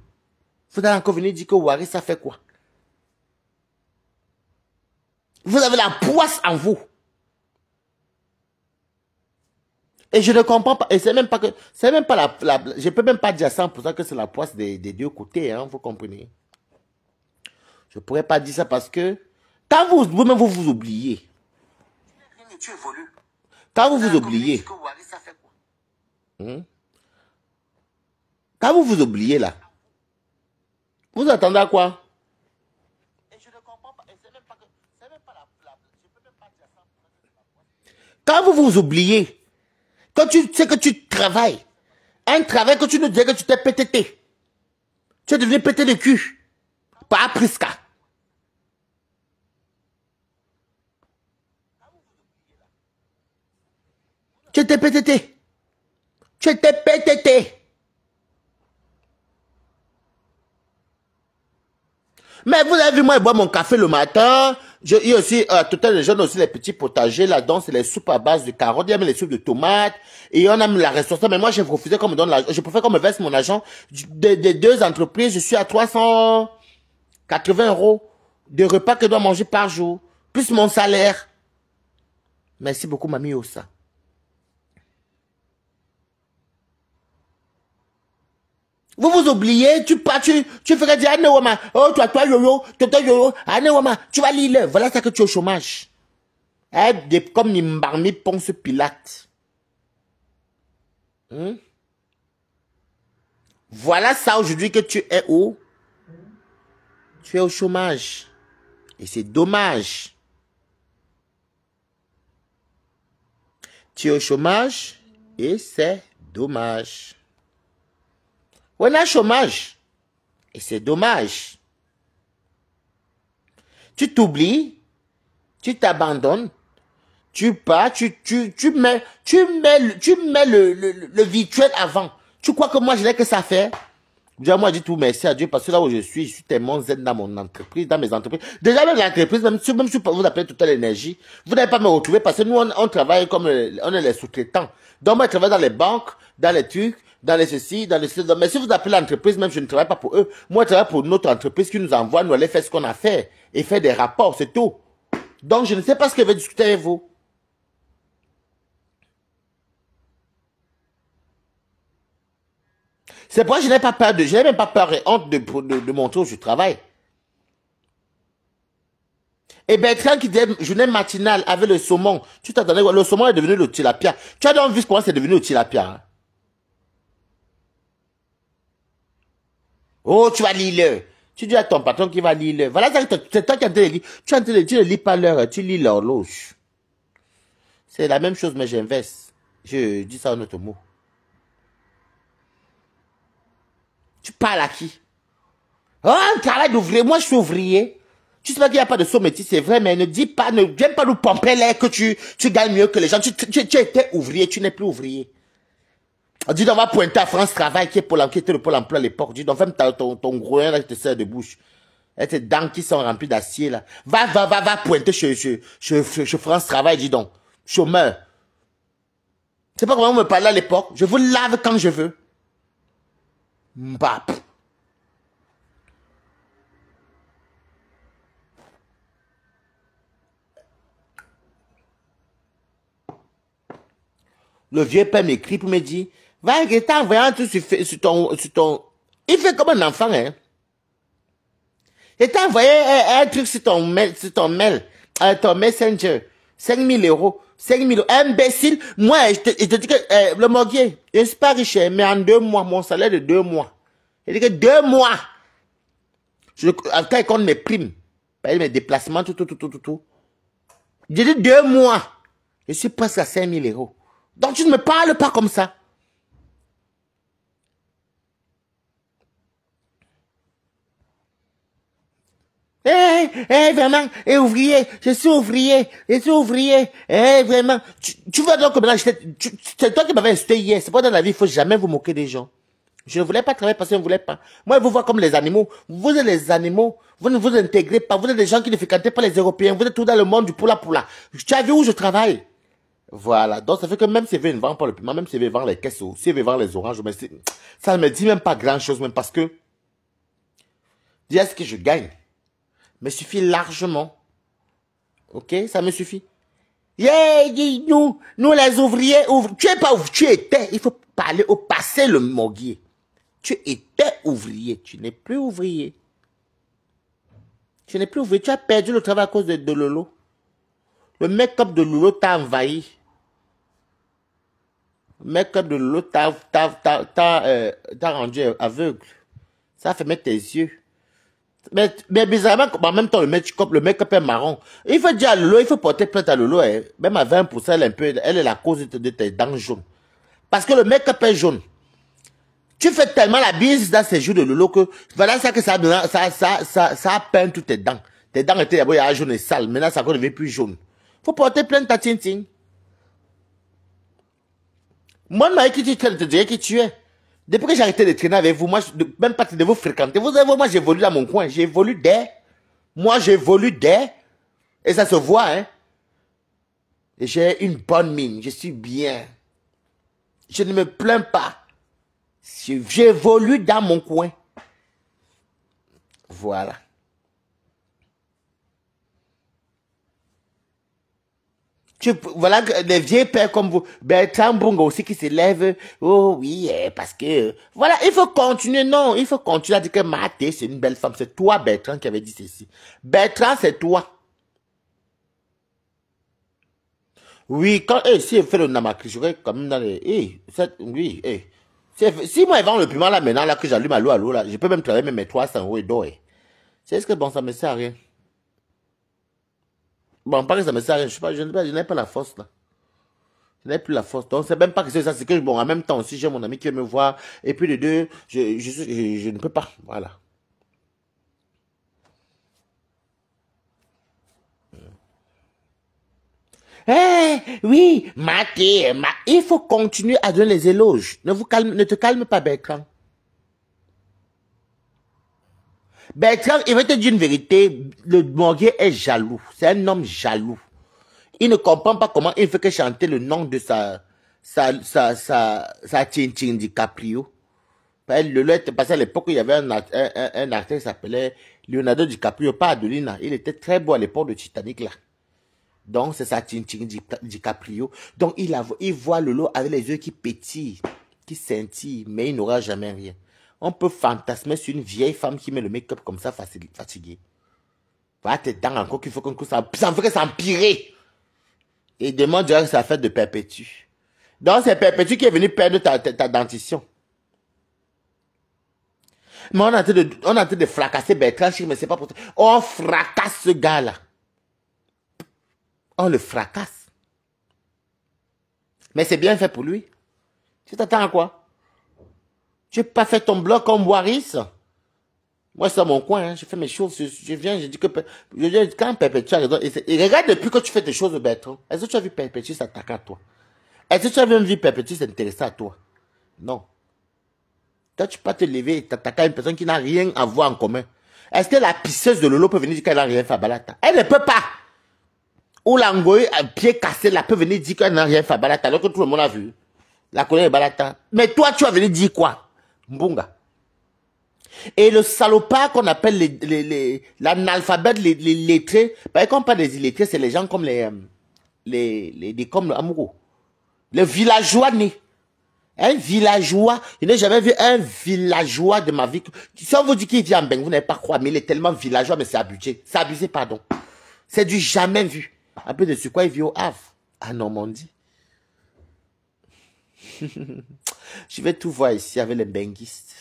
Vous allez encore venir dire que Wari, ça fait quoi? Vous avez la poisse en vous. Et je ne comprends pas. Et c'est même pas que... C'est même pas je peux même pas dire à 100% que c'est la poisse des deux côtés, hein, vous comprenez? Je pourrais pas dire ça parce que... Quand vous-même vous oubliez. Tu évolues. Quand vous vous oubliez. Quand vous vous oubliez là. Vous attendez à quoi? Et je ne comprends pas. Et c'est même pas que... C'est même pas je peux même pas dire ça. Quand vous vous oubliez. Quand tu sais que tu travailles, un travail que tu nous disais que tu t'es pétété. Tu es devenu pété de cul. Pas Prisca. Tu étais pétété. Tu étais pétété. Mais vous avez vu, moi, je bois mon café le matin. Il y a aussi, tout à l'heure, aussi les petits potagers là-dedans, c'est les soupes à base de carottes, il y a même les soupes de tomates, et on a mis la restauration. Mais moi, j'ai refusé qu'on me donne l'argent. Je préfère qu'on me verse mon argent des 2 entreprises. Je suis à 380 € de repas que je dois manger par jour, plus mon salaire. Merci beaucoup, Mamie Ossa. Vous vous oubliez, tu pars, tu ferais dire, Anewama, oh, toi, yoyo, Anewama, tu vas lire. Voilà ça que tu es au chômage. Comme Nimbarmi Ponce Pilate. Voilà ça aujourd'hui que tu es où? Tu es au chômage. Et c'est dommage. Tu es au chômage et c'est dommage. On a chômage et c'est dommage. Tu t'oublies, tu t'abandonnes, tu pars, tu mets le virtuel avant. Tu crois que moi je n'ai que ça à faire? Déjà, moi, je dis tout merci à Dieu parce que là où je suis tellement zen dans mon entreprise, dans mes entreprises. Déjà, même l'entreprise, même si vous appelez toute l'énergie, vous n'allez pas me retrouver parce que nous, on travaille comme on est les sous-traitants. Donc, moi, je travaille dans les banques, dans les trucs, dans les ceci, dans les ceci. Mais si vous appelez l'entreprise, même je ne travaille pas pour eux. Moi, je travaille pour notre entreprise qui nous envoie, nous aller faire ce qu'on a fait et faire des rapports, c'est tout. Donc, je ne sais pas ce que je vais discuter avec vous. C'est pourquoi je n'ai pas peur je n'ai même pas peur et honte de montrer où je travaille. Et Bertrand qui disait journée matinale avec le saumon. Tu t'attendais, le saumon est devenu le tilapia. Tu as donc vu comment c'est devenu le tilapia. Hein? Oh, tu vas lire le. Tu dis à ton patron qui va lire le. Voilà, c'est toi qui as de lire. Tu ne lis pas l'heure, tu lis l'horloge. C'est la même chose, mais j'inverse. Je dis ça en autre mot. Tu parles à qui? Oh, un travail d'ouvrier. Moi, je suis ouvrier. Tu sais pas qu'il n'y a pas de saut métier, c'est vrai, mais ne dis pas, ne viens pas nous pomper l'air que tu gagnes mieux que les gens. Tu étais ouvrier, tu n'es plus ouvrier. Dis donc, on va pointer à France Travail qui était le Pôle emploi à l'époque. Dis donc, fais ton gros là qui te sert de bouche. Et tes dents qui sont remplies d'acier là. Va pointer chez France Travail, dis donc. Chômeur. C'est pas comment vous me parlez à l'époque. Je vous lave quand je veux. Mbap. Le vieux père m'écrit pour me dire, va, il t'a envoyé un truc sur ton... Il fait comme un enfant, hein. Il t'a envoyé un truc sur ton mail, ton messenger. 5 000 euros. 5 000 euros. Imbécile. Moi, je te dis que le morguier, je ne suis pas riche, mais en 2 mois, mon salaire de 2 mois. Il dit que 2 mois. Quand il compte mes primes, mes déplacements, tout. J'ai dit 2 mois. Je suis presque à 5 000 euros. Donc tu ne me parles pas comme ça. Vraiment, ouvrier, je suis ouvrier, vraiment. Tu vois donc maintenant, c'est toi qui m'avais insulté hier. C'est pas dans la vie, il faut jamais vous moquer des gens. Je ne voulais pas travailler parce que je ne voulais pas. Moi, je vous vois comme les animaux. Vous êtes les animaux. Vous ne vous intégrez pas. Vous êtes des gens qui ne fréquentez pas les Européens. Vous êtes tout dans le monde du poula. Tu as vu où je travaille? Voilà. Donc, ça fait que même si je ne vends pas le piment, même si je vends les caisses, si je vends les oranges, mais ça ne me dit même pas grand chose, même parce que, déjà, ce que je gagne me suffit largement. Ok? Ça me suffit. Yeah, nous les ouvriers, tu es pas ouvrier, tu étais. Il faut parler au passé, le morguier. Tu étais ouvrier, tu n'es plus ouvrier. Tu n'es plus ouvrier, tu as perdu le travail à cause de Lolo. Le make-up de Lolo t'a envahi. Le make-up de Lolo t'a rendu aveugle. Ça a fait mettre tes yeux. Mais bizarrement, en même temps, le make-up est marron. Il faut dire à Lolo, il faut porter plainte à Lolo. Hein. Même à 20%, elle est la cause de tes dents jaunes. Parce que le make-up est jaune. Tu fais tellement la bise dans ces jours de Lolo que voilà ça que ça a peint toutes tes dents. Tes dents étaient d'abord jaune et sale. Maintenant, ça ne devient plus jaune. Faut porter plainte à Tintin. Moi, qui tu te dirais qui tu es. Depuis que j'ai arrêté de traîner avec vous, moi, même pas de vous fréquenter. Vous savez, moi, j'évolue dans mon coin. J'évolue Moi, j'évolue et ça se voit, hein. Et j'ai une bonne mine. Je suis bien. Je ne me plains pas. J'évolue dans mon coin. Voilà. Voilà des vieux pères comme vous, Bertrand Bunga aussi qui s'élève. Oh oui, parce que voilà, il faut continuer. Non, il faut continuer à dire que Maté c'est une belle femme. C'est toi Bertrand qui avait dit ceci. Bertrand, c'est toi. Oui, quand si elle fait le namakri, je vais quand même dans les oui, si moi ils vendent le piment là maintenant là que j'allume à l'eau là, je peux même travailler même mes 300 € et d'or. C'est ce que bon ça me sert à rien. Bon, pas que ça me sert à rien, je n'ai pas la force là. Je n'ai plus la force. Donc, c'est même pas que c'est ça, c'est que, bon, en même temps, si j'ai mon ami qui veut me voir, et puis les deux, je ne peux pas. Voilà. Eh, oui, Maté, il faut continuer à donner les éloges. Ne te calme pas, Bertrand. Bertrand, il va te dire une vérité, le Morguet est jaloux. C'est un homme jaloux. Il ne comprend pas comment il fait que chanter le nom de sa Tintin DiCaprio. Parce qu'à l'époque, il y avait un acteur qui s'appelait Leonardo DiCaprio, pas Adelina. Il était très beau à l'époque de Titanic, là. Donc, c'est ça, Tintin DiCaprio. Donc, il voit Lolo avec les yeux qui pétillent, qui scintillent, mais il n'aura jamais rien. On peut fantasmer sur une vieille femme qui met le make-up comme ça, fatiguée. Voilà tes dents encore qu'il faut que ça fait que ça empire. Et demande que c'est la fête de Perpétue. Donc, c'est Perpétue qui est venu perdre ta dentition. Mais on est en train de fracasser Bertrand, mais c'est pas pour ça. On fracasse ce gars-là. On le fracasse. Mais c'est bien fait pour lui. Tu t'attends à quoi? Tu n'as pas fait ton blog comme Waris? Moi, c'est dans mon coin, hein. Je fais mes choses. Je viens, je dis que... quand Perpétue a raison... Et regarde depuis que tu fais tes choses, Bertrand. Est-ce que tu as vu Perpétue s'attaquer à toi? Est-ce que tu as même vu Perpétue s'intéresser à toi? Non. Toi, tu peux pas te lever et t'attaquer à une personne qui n'a rien à voir en commun. Est-ce que la pisseuse de Lolo peut venir dire qu'elle n'a rien fait à Balata? Elle ne peut pas. Ou l'angoï à pied cassé, là, peut venir dire qu'elle n'a rien fait à Balata, alors que tout le monde a vu. La connaît Balata. Mais toi, tu vas venir dire quoi? Mbunga. Et le salopard qu'on appelle l'analphabète, les lettrés, par exemple, pas des illettrés, c'est les gens comme comme le Amourou. Le villageois né. Un villageois, je n'ai jamais vu un villageois de ma vie. Si on vous dit qu'il vit en Beng, vous n'allez pas croire, mais il est tellement villageois, mais c'est abusé. C'est abusé, pardon. C'est du jamais vu. Un peu de sur quoi il vit au Havre, à Normandie. Je vais tout voir ici avec les benguistes.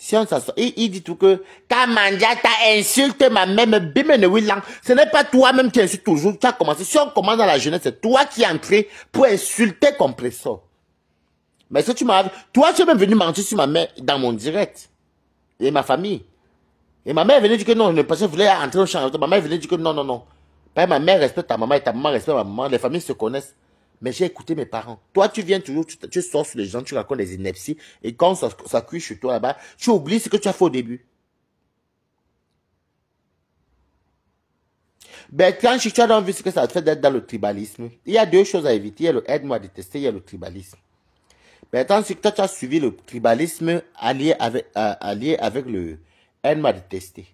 Si on s'assoit, il dit tout que, Kamanja t'a insulté ma mère, mais ce n'est pas toi-même qui insulte toujours, tu as commencé. Si on commence dans la jeunesse, c'est toi qui es entré pour insulter Compressor. Mais si tu m'as, toi, tu es même venu mentir sur ma mère dans mon direct. Et ma famille. Et ma mère venait dire que non, parce que je voulais entrer au champ. Ma mère venait dire que non, non, non. Ma mère respecte ta maman et ta maman respecte ma maman. Les familles se connaissent. Mais j'ai écouté mes parents. Toi, tu viens toujours, tu sors sur les gens, tu racontes des inepties. Et quand ça cuit chez toi là-bas, tu oublies ce que tu as fait au début. Ben, quand tu as envie ce que ça te fait d'être dans le tribalisme, il y a deux choses à éviter. Il y a le aide-moi à détester, il y a le tribalisme. Ben, tant que toi, tu as suivi le tribalisme allié avec le aide-moi à détester.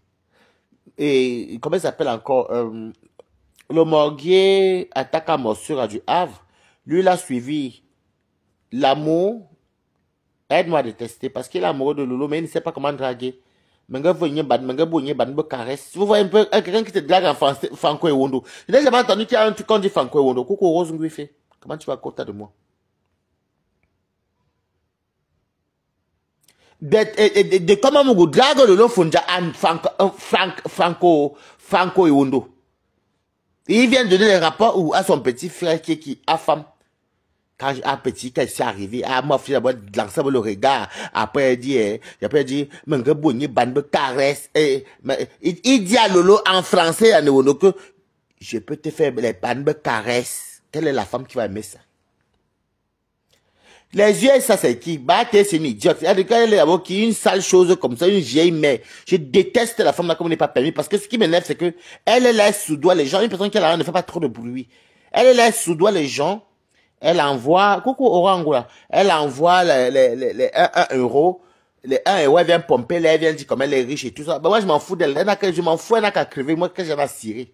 Et comment il s'appelle encore le Morguier attaque à morsure à du Havre. Lui, il a suivi l'amour. Aide-moi à détester parce qu'il est amoureux de Lolo, mais il ne sait pas comment draguer. Vous voyez un peu quelqu'un qui te drague en français, Franco et Wondo. Je n'ai jamais entendu qu'il y a un truc qu'on dit Franco et Wondo. Coucou Rose Ngouifé. Comment tu vas côté de moi? De comment vous drague Lolo Fonja en Franco et Wondo. Il vient de donner les rapports à son petit frère qui a femme. Quand un petit, quand c'est arrivé, moi, je d'abord lancer le regard. Après, il dit, caresse. Il dit à Lolo en français, à Néono, que je peux te faire les bandes caresses. Quelle est la femme qui va aimer ça? Les yeux, ça c'est qui? Bah, c'est une idiote. Il y a des gars qui une sale chose comme ça, une vieille mère. Je déteste la femme là comme on n'est pas permis parce que ce qui m'énerve, c'est que elle laisse sous doigt les gens. Une personne qui a la ne fait pas trop de bruit. Elle laisse sous doigt les gens. Elle envoie, coucou Orangoula, elle envoie les 1 euro. Les 1 euro, elle vient pomper, elle vient dire comme elle est riche et tout ça. Bah, moi, je m'en fous d'elle. Je m'en fous, elle n'a qu'à crever. Moi, que j'en ai ciré.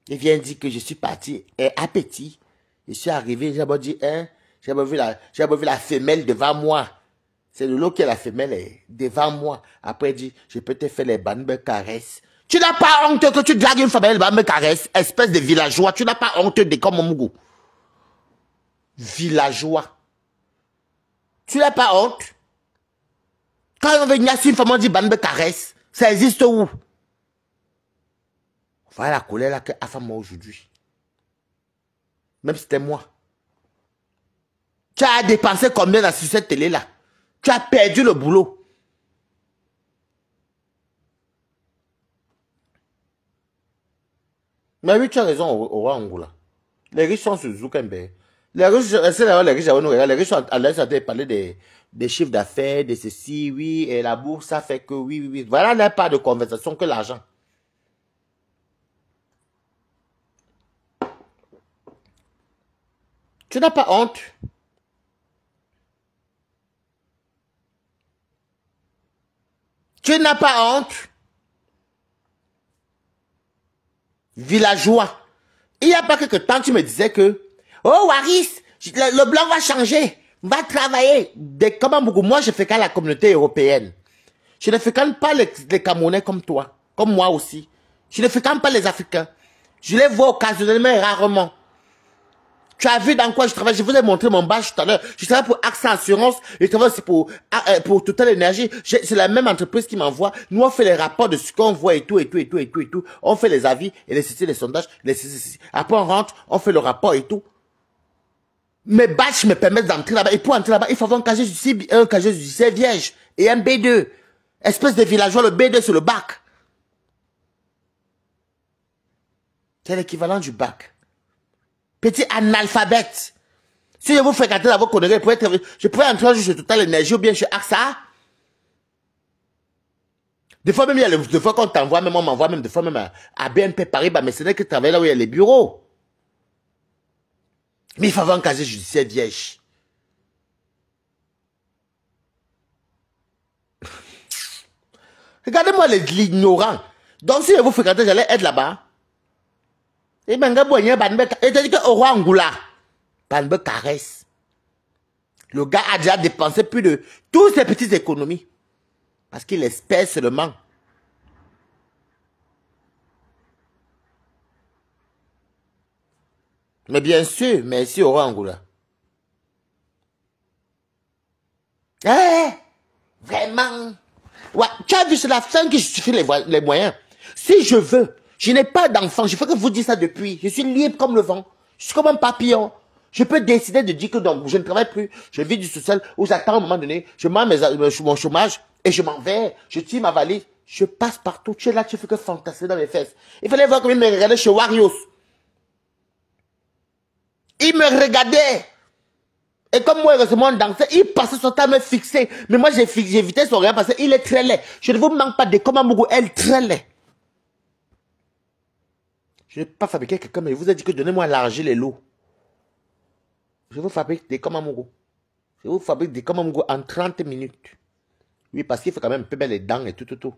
Il vient dire que je suis parti appétit. Je suis arrivé, j'ai beau dire, hein, j'ai beau vu la femelle devant moi. C'est le lot qui est la femelle est devant moi. Après, il dit, je peux te faire les bandes caresses. Tu n'as pas honte que tu dragues une femelle, elle me caresse, espèce de villageois. Tu n'as pas honte de comme mon villageois. Tu n'as pas honte? Quand on veut une femme, on dit bande de caresse. Ça existe où? Voilà la colère là que a fait moi aujourd'hui. Même si c'était moi. Tu as dépensé combien sur cette télé là? Tu as perdu le boulot. Mais oui, tu as raison, au roi Angola. Les riches sont sur Zoukembe. Les riches, les riches sont à l'aise de parler des chiffres d'affaires, de ceci, oui, et la bourse, ça fait que oui, oui, oui. Voilà, il n'y a pas de conversation que l'argent. Tu n'as pas honte? Tu n'as pas honte? Villageois. Il n'y a pas quelque temps, tu me disais que, oh Waris, le blanc va changer, va travailler. Comme beaucoup, moi je fréquente la communauté européenne. Je ne fréquente pas les Camerounais comme toi, comme moi aussi. Je ne fréquente pas les Africains. Je les vois occasionnellement et rarement. Tu as vu dans quoi je travaille? Je vous ai montré mon badge tout à l'heure. Je travaille pour AXA Assurance. Je travaille aussi pour Total Énergie. C'est la même entreprise qui m'envoie. Nous, on fait les rapports de ce qu'on voit et tout, et tout, et tout, et tout, et tout. On fait les avis et les sondages. Après, on rentre, on fait le rapport et tout. Mes badges me permettent d'entrer là-bas. Et pour entrer là-bas, il faut avoir un casier judiciaire vierge et un B2. Espèce de villageois, le B2 sur le bac. C'est l'équivalent du bac. Petit analphabète. Si je vous fréquentez dans vos conneries, je pourrais entrer chez Total Énergie ou bien chez AXA. Des fois même, il y a des fois qu'on t'envoie, même on m'envoie même des fois même à BNP Paribas, mais ce n'est que travailler là où il y a les bureaux. Mais il faut avoir un casier judiciaire vierge. Regardez-moi l'ignorant. Donc si je vous fréquentez, j'allais être là-bas. Et ben, et t'as dit que au roi Angoula, Banbe caresse. Le gars a déjà dépensé plus de toutes ses petites économies. Parce qu'il espère seulement. Mais bien sûr, merci au roi Angoula. Eh, vraiment. Ouais, tu as vu, c'est la fin qui justifie les moyens. Si je veux, je n'ai pas d'enfant, je fais que vous dire ça depuis. Je suis libre comme le vent. Je suis comme un papillon. Je peux décider de dire que donc, je ne travaille plus. Je vis du sous-sol où j'attends à un moment donné. Je mets mon chômage et je m'en vais. Je tire ma valise. Je passe partout. Tu es là, tu fais que fantasmer dans mes fesses. Il fallait voir comment il me regardait chez Warriors. Il me regardait. Et comme moi, heureusement, dansait, il passait son temps à me fixer. Mais moi, j'évitais son regard parce qu'il est très laid. Je ne vous manque pas de comment Mougou, elle est très laid. Je n'ai pas fabriqué quelqu'un, mais je vous ai dit que donnez-moi l'argile et l'eau. Je vous fabrique des Komamogo. Je vous fabrique des Komamogo en 30 minutes. Oui, parce qu'il faut quand même un peu mettre les dents et tout, tout, tout.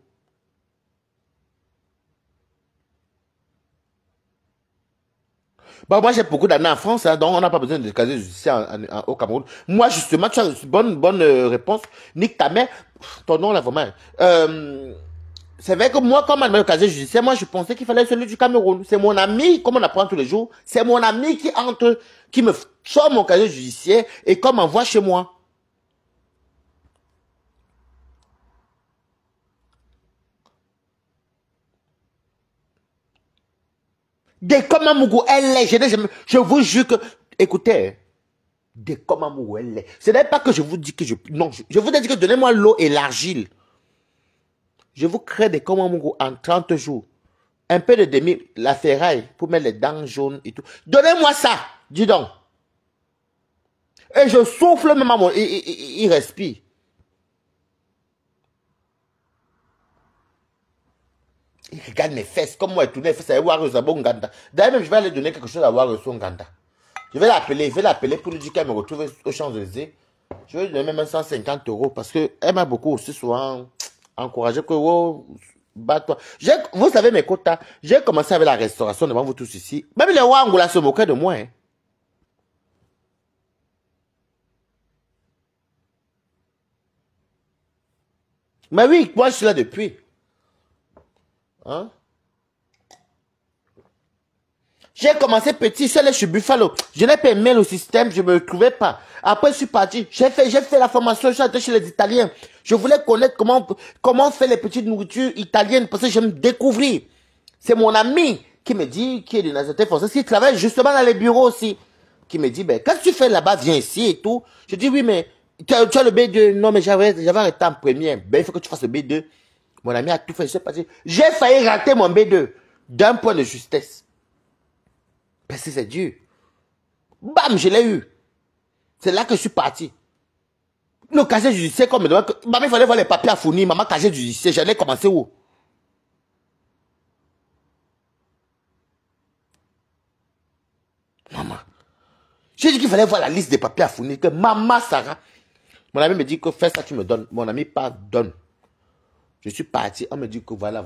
Bon, moi, j'ai beaucoup d'amis en France, hein, donc on n'a pas besoin de casier judiciaire au Cameroun. Moi, justement, tu as une bonne réponse. Nique ta mère. Ton nom, là, vraiment. C'est vrai que moi, comme on a le casier judiciaire, moi, je pensais qu'il fallait celui du Cameroun. C'est mon ami, comme on apprend tous les jours, c'est mon ami qui entre, qui me sort mon casier judiciaire et comme m'envoie chez moi. Des Komamougou, elle est, je vous jure que, écoutez, des Komamougou, elle est. Ce n'est pas que je vous dis que non, je vous ai dit que donnez-moi l'eau et l'argile. Je vous crée des Komamougou en 30 jours. Un peu de demi, la ferraille, pour mettre les dents jaunes et tout. Donnez-moi ça, dis donc. Et je souffle même à mon, il respire. Il regarde mes fesses, comme moi, il tourne les fesses à Warriors à Bonganda. D'ailleurs, même, je vais aller donner quelque chose à Warriors Bonganda. Je vais l'appeler pour lui dire qu'elle me retrouve aux Champs-Élysées. Je vais lui donner même 150 € parce qu'elle m'a beaucoup aussi souvent encouragé que, oh, Bats-toi. Vous savez mes quotas. J'ai commencé avec la restauration devant vous tous ici. Même les Wangoula se moquaient de moi. Hein. Mais oui, moi je suis là depuis. Hein? J'ai commencé petit, je suis allé chez Buffalo. Je n'ai pas aimé le système, je ne me trouvais pas. Après, je suis parti. J'ai fait la formation, je suis allé chez les Italiens. Je voulais connaître comment on fait les petites nourritures italiennes parce que je me découvrir. C'est mon ami qui me dit, qui est de nationalité française, qui travaille justement dans les bureaux aussi, qui me dit, ben, qu'est-ce que tu fais là-bas, viens ici et tout. Je dis, oui, mais tu as le B2. Non, mais j'avais arrêté en premier. Ben, il faut que tu fasses le B2. Mon ami a tout fait, je sais pas. J'ai failli rater mon B2 d'un point de justesse. Parce que c'est dur. Bam, je l'ai eu. C'est là que je suis parti. Le casier judiciaire, comme maman, il fallait voir les papiers à fournir. Maman, casier judiciaire, j'allais commencer où? Maman. J'ai dit qu'il fallait voir la liste des papiers à fournir. Que maman Sarah. Mon ami me dit que fais ça, tu me donnes. Mon ami pardonne. Je suis parti, on me dit que voilà,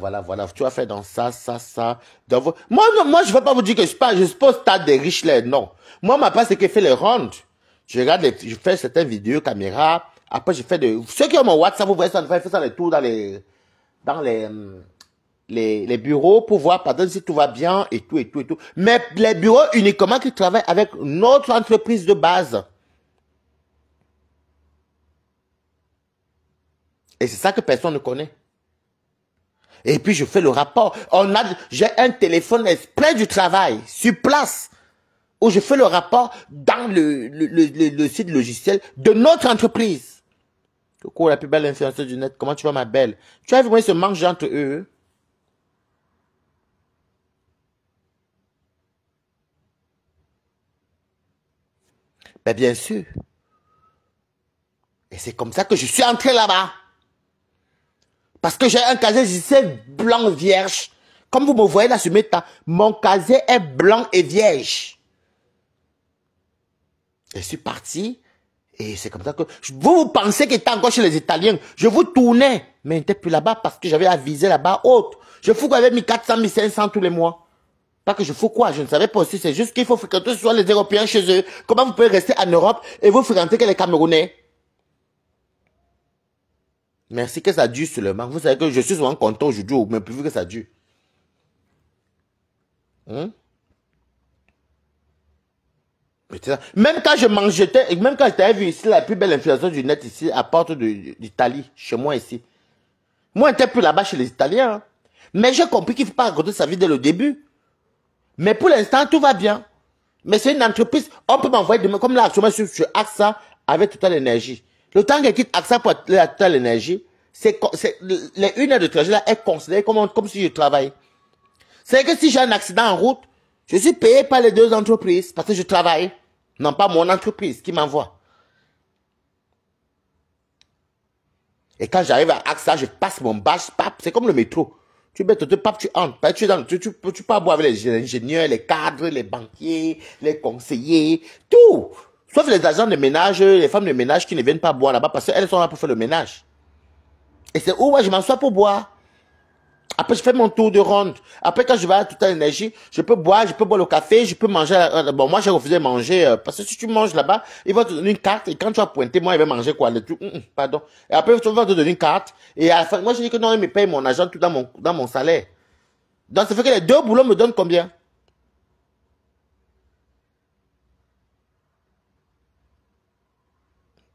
tu vas faire dans ça. Moi, je ne vais pas vous dire que je suis pas au stade des riches là, non. Moi, ma part, c'est que je fais les rondes. Je fais certaines vidéos, caméra. Après, je fais ceux qui ont mon WhatsApp, vous voyez ça, je fais ça les tours dans les bureaux pour voir, pardon, si tout va bien et tout. Mais les bureaux uniquement qui travaillent avec notre entreprise de base. Et c'est ça que personne ne connaît. Et puis, je fais le rapport. J'ai un téléphone exprès du travail, sur place, où je fais le rapport dans le site logiciel de notre entreprise. Coucou, la plus belle influenceuse du net. Comment tu vas, ma belle? Tu as vu comment ils se mangent entre eux? Ben, bien sûr. Et c'est comme ça que je suis entré là-bas. Parce que j'ai un casier judiciaire blanc vierge. Comme vous me voyez là sur mes tas, mon casier est blanc et vierge. Je suis parti. Et c'est comme ça que... Vous pensez qu'il était encore chez les Italiens. Je vous tournais. Mais il n'était plus là-bas parce que j'avais avisé là-bas haute. Je fous qu'on avait mis 400, 1500 tous les mois. Pas que je fous quoi, je ne savais pas aussi. C'est juste qu'il faut fréquenter soit les Européens chez eux. Comment vous pouvez rester en Europe et vous fréquenter que les Camerounais? Merci que ça dure seulement. Vous savez que je suis souvent content aujourd'hui, mais plus que ça dure. Hein? Même quand je mangeais, même quand j'étais vu ici, la plus belle influenceuse du net ici, à porte d'Italie, chez moi ici. Moi, j'étais plus là-bas chez les Italiens. Hein. Mais j'ai compris qu'il ne faut pas raconter sa vie dès le début. Mais pour l'instant, tout va bien. Mais c'est une entreprise, on peut m'envoyer demain, comme là, actuellement, je suis AXA avec Total Énergie. Le temps qu'elle quitte AXA pour aller à Total Énergie, les 1 heure de trajet là est considérée comme si je travaille. C'est que si j'ai un accident en route, je suis payé par les deux entreprises parce que je travaille. Non, pas mon entreprise qui m'envoie. Et quand j'arrive à AXA, je passe mon badge, pap, c'est comme le métro. Tu mets ton pap, tu entres. Tu peux boire avec les ingénieurs, les cadres, les banquiers, les conseillers, tout. Sauf les agents de ménage, les femmes de ménage qui ne viennent pas boire là-bas parce qu'elles sont là pour faire le ménage. Et c'est où moi je m'assois pour boire. Après, je fais mon tour de ronde. Après, quand je vais à Total Énergie, je peux boire le café, je peux manger. Bon, moi, j'ai refusé de manger, parce que si tu manges là-bas, ils vont te donner une carte, et quand tu vas pointer, moi, il va manger quoi, le tout, pardon. Et après, tu vas te donner une carte, et à la fin, moi, je dis que non, ils me payent mon argent tout dans mon salaire. Donc, ça fait que les deux boulots me donnent combien?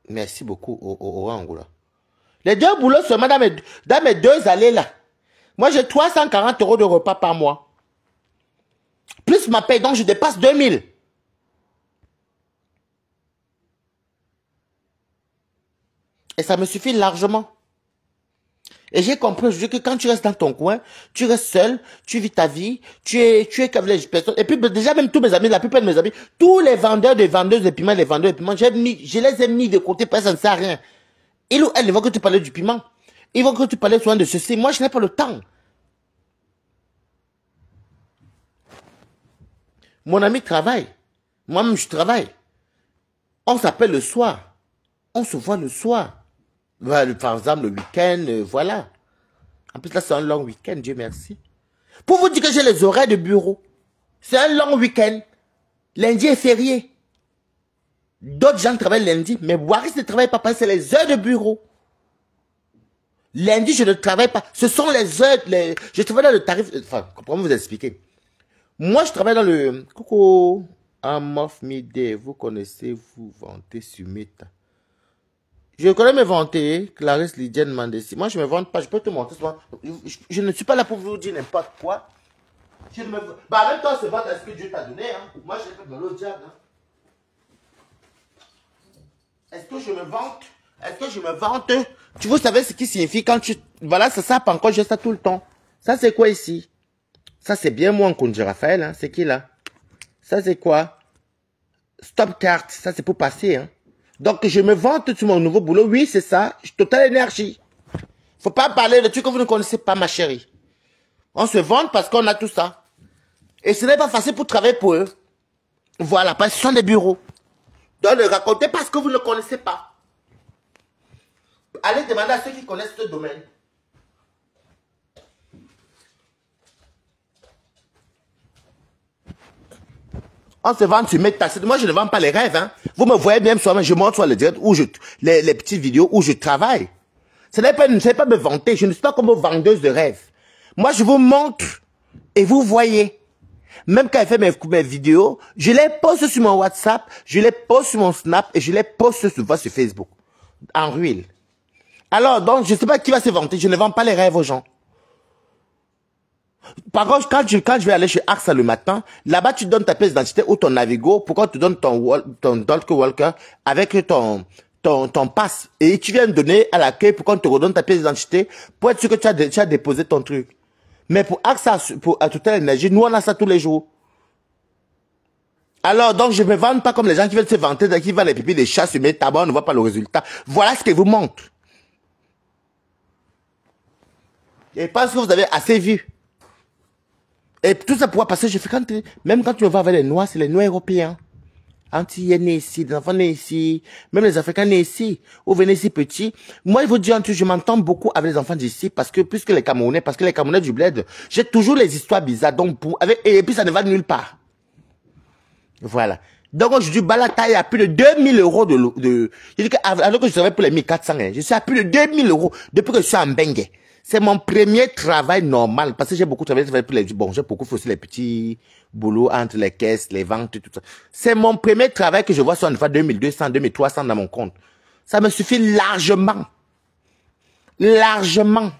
Merci beaucoup, au Angola. Les deux boulots seulement dans mes 2 allées là. Moi, j'ai 340 € de repas par mois. Plus ma paye, donc je dépasse 2000. Et ça me suffit largement. Et j'ai compris aujourd'hui que quand tu restes dans ton coin, tu restes seul, tu vis ta vie, tu es avec les personnes. Et puis déjà même tous mes amis, la plupart de mes amis, tous les vendeurs de vendeuses de piment, les vendeurs de piment, je les ai mis de côté parce que ça ne sert à rien. Ils ou elles ne vont que tu parler du piment. Ils vont que tu parler souvent de ceci. Moi, je n'ai pas le temps. Mon ami travaille. Moi-même, je travaille. On s'appelle le soir. On se voit le soir. Par exemple, le week-end, voilà. En plus, là, c'est un long week-end, Dieu merci. Pour vous dire que j'ai les horaires de bureau. C'est un long week-end. Lundi est férié. D'autres gens travaillent lundi, mais Waris ne travaille pas parce que c'est les heures de bureau. Lundi, je ne travaille pas. Ce sont les heures, je travaille dans le tarif, enfin, comment vous expliquer? Moi, je travaille dans le, coucou, Amof Mide, vous connaissez, vous vantez sur Meta. Je connais me vanter, Clarisse Lydienne Mandessi. Moi, je ne me vante pas, je peux te montrer souvent. Je ne suis pas là pour vous dire n'importe quoi. Je ne me... Bah, en même temps, c'est pas ce que Dieu t'a donné, hein. Moi, je n'ai pas de l'autre diable, hein. Est-ce que je me vante? Est-ce que je me vante? Tu vous savez ce qui signifie quand tu... Voilà, c'est ça, encore, j'ai ça tout le temps. Ça, c'est quoi ici? Ça, c'est bien moi, Konji Raphaël, hein. C'est qui, là? Ça, c'est quoi? Stop carte. Ça, c'est pour passer, hein. Donc, je me vante sur mon nouveau boulot. Oui, c'est ça. Total énergie. Faut pas parler de trucs que vous ne connaissez pas, ma chérie. On se vante parce qu'on a tout ça. Et ce n'est pas facile pour travailler pour eux. Voilà, parce que ce sont des bureaux. Donc, ne racontez pas ce que vous ne connaissez pas. Allez demander à ceux qui connaissent ce domaine. On se vend sur Meta. Moi, je ne vends pas les rêves. Hein. Vous me voyez bien souvent, je montre sur le direct où les petites vidéos où je travaille. Ce n'est pas me vanter. Je ne suis pas comme une vendeuse de rêves. Moi, je vous montre et vous voyez. Même quand je fais mes vidéos, je les poste sur mon WhatsApp, je les poste sur mon Snap et je les poste souvent sur Facebook. En ruelle. Alors, donc, je ne sais pas qui va se vanter. Je ne vends pas les rêves aux gens. Par contre, quand je vais aller chez AXA le matin, là-bas, tu donnes ta pièce d'identité ou ton Navigo, pourquoi tu donnes ton Dolce Walker avec ton pass. Et tu viens me donner à l'accueil pour qu'on te redonne ta pièce d'identité pour être sûr que tu as déposé ton truc. Mais pour AXA, pour Total Énergie, nous, on a ça tous les jours. Alors, donc, je ne me vante pas comme les gens qui veulent se vanter, qui vendent les pipis des chats sur mes tabacs, on ne voit pas le résultat. Voilà ce que vous montre. Et parce que vous avez assez vu. Et tout ça pourquoi? Parce que je fais même quand tu me vas avec les Noirs, c'est les Noirs européens. Antillais nés ici, des enfants nés ici, même les Africains nés ici, ou venez ici petits. Moi, il faut dire, je m'entends beaucoup avec les enfants d'ici, parce que, plus que les Camerounais, parce que les Camerounais du bled, j'ai toujours les histoires bizarres, donc et puis ça ne va nulle part. Voilà. Donc aujourd'hui, Balata est à plus de 2000 euros je dis que, alors que je travaille pour les 1400, hein, je suis à plus de 2000 euros depuis que je suis en Bengue. C'est mon premier travail normal, parce que j'ai beaucoup travaillé pour les, bon, j'ai beaucoup fait aussi les petits boulots entre les caisses, les ventes et tout ça. C'est mon premier travail que je vois sur une fois 2200, 2300 dans mon compte. Ça me suffit largement. Largement.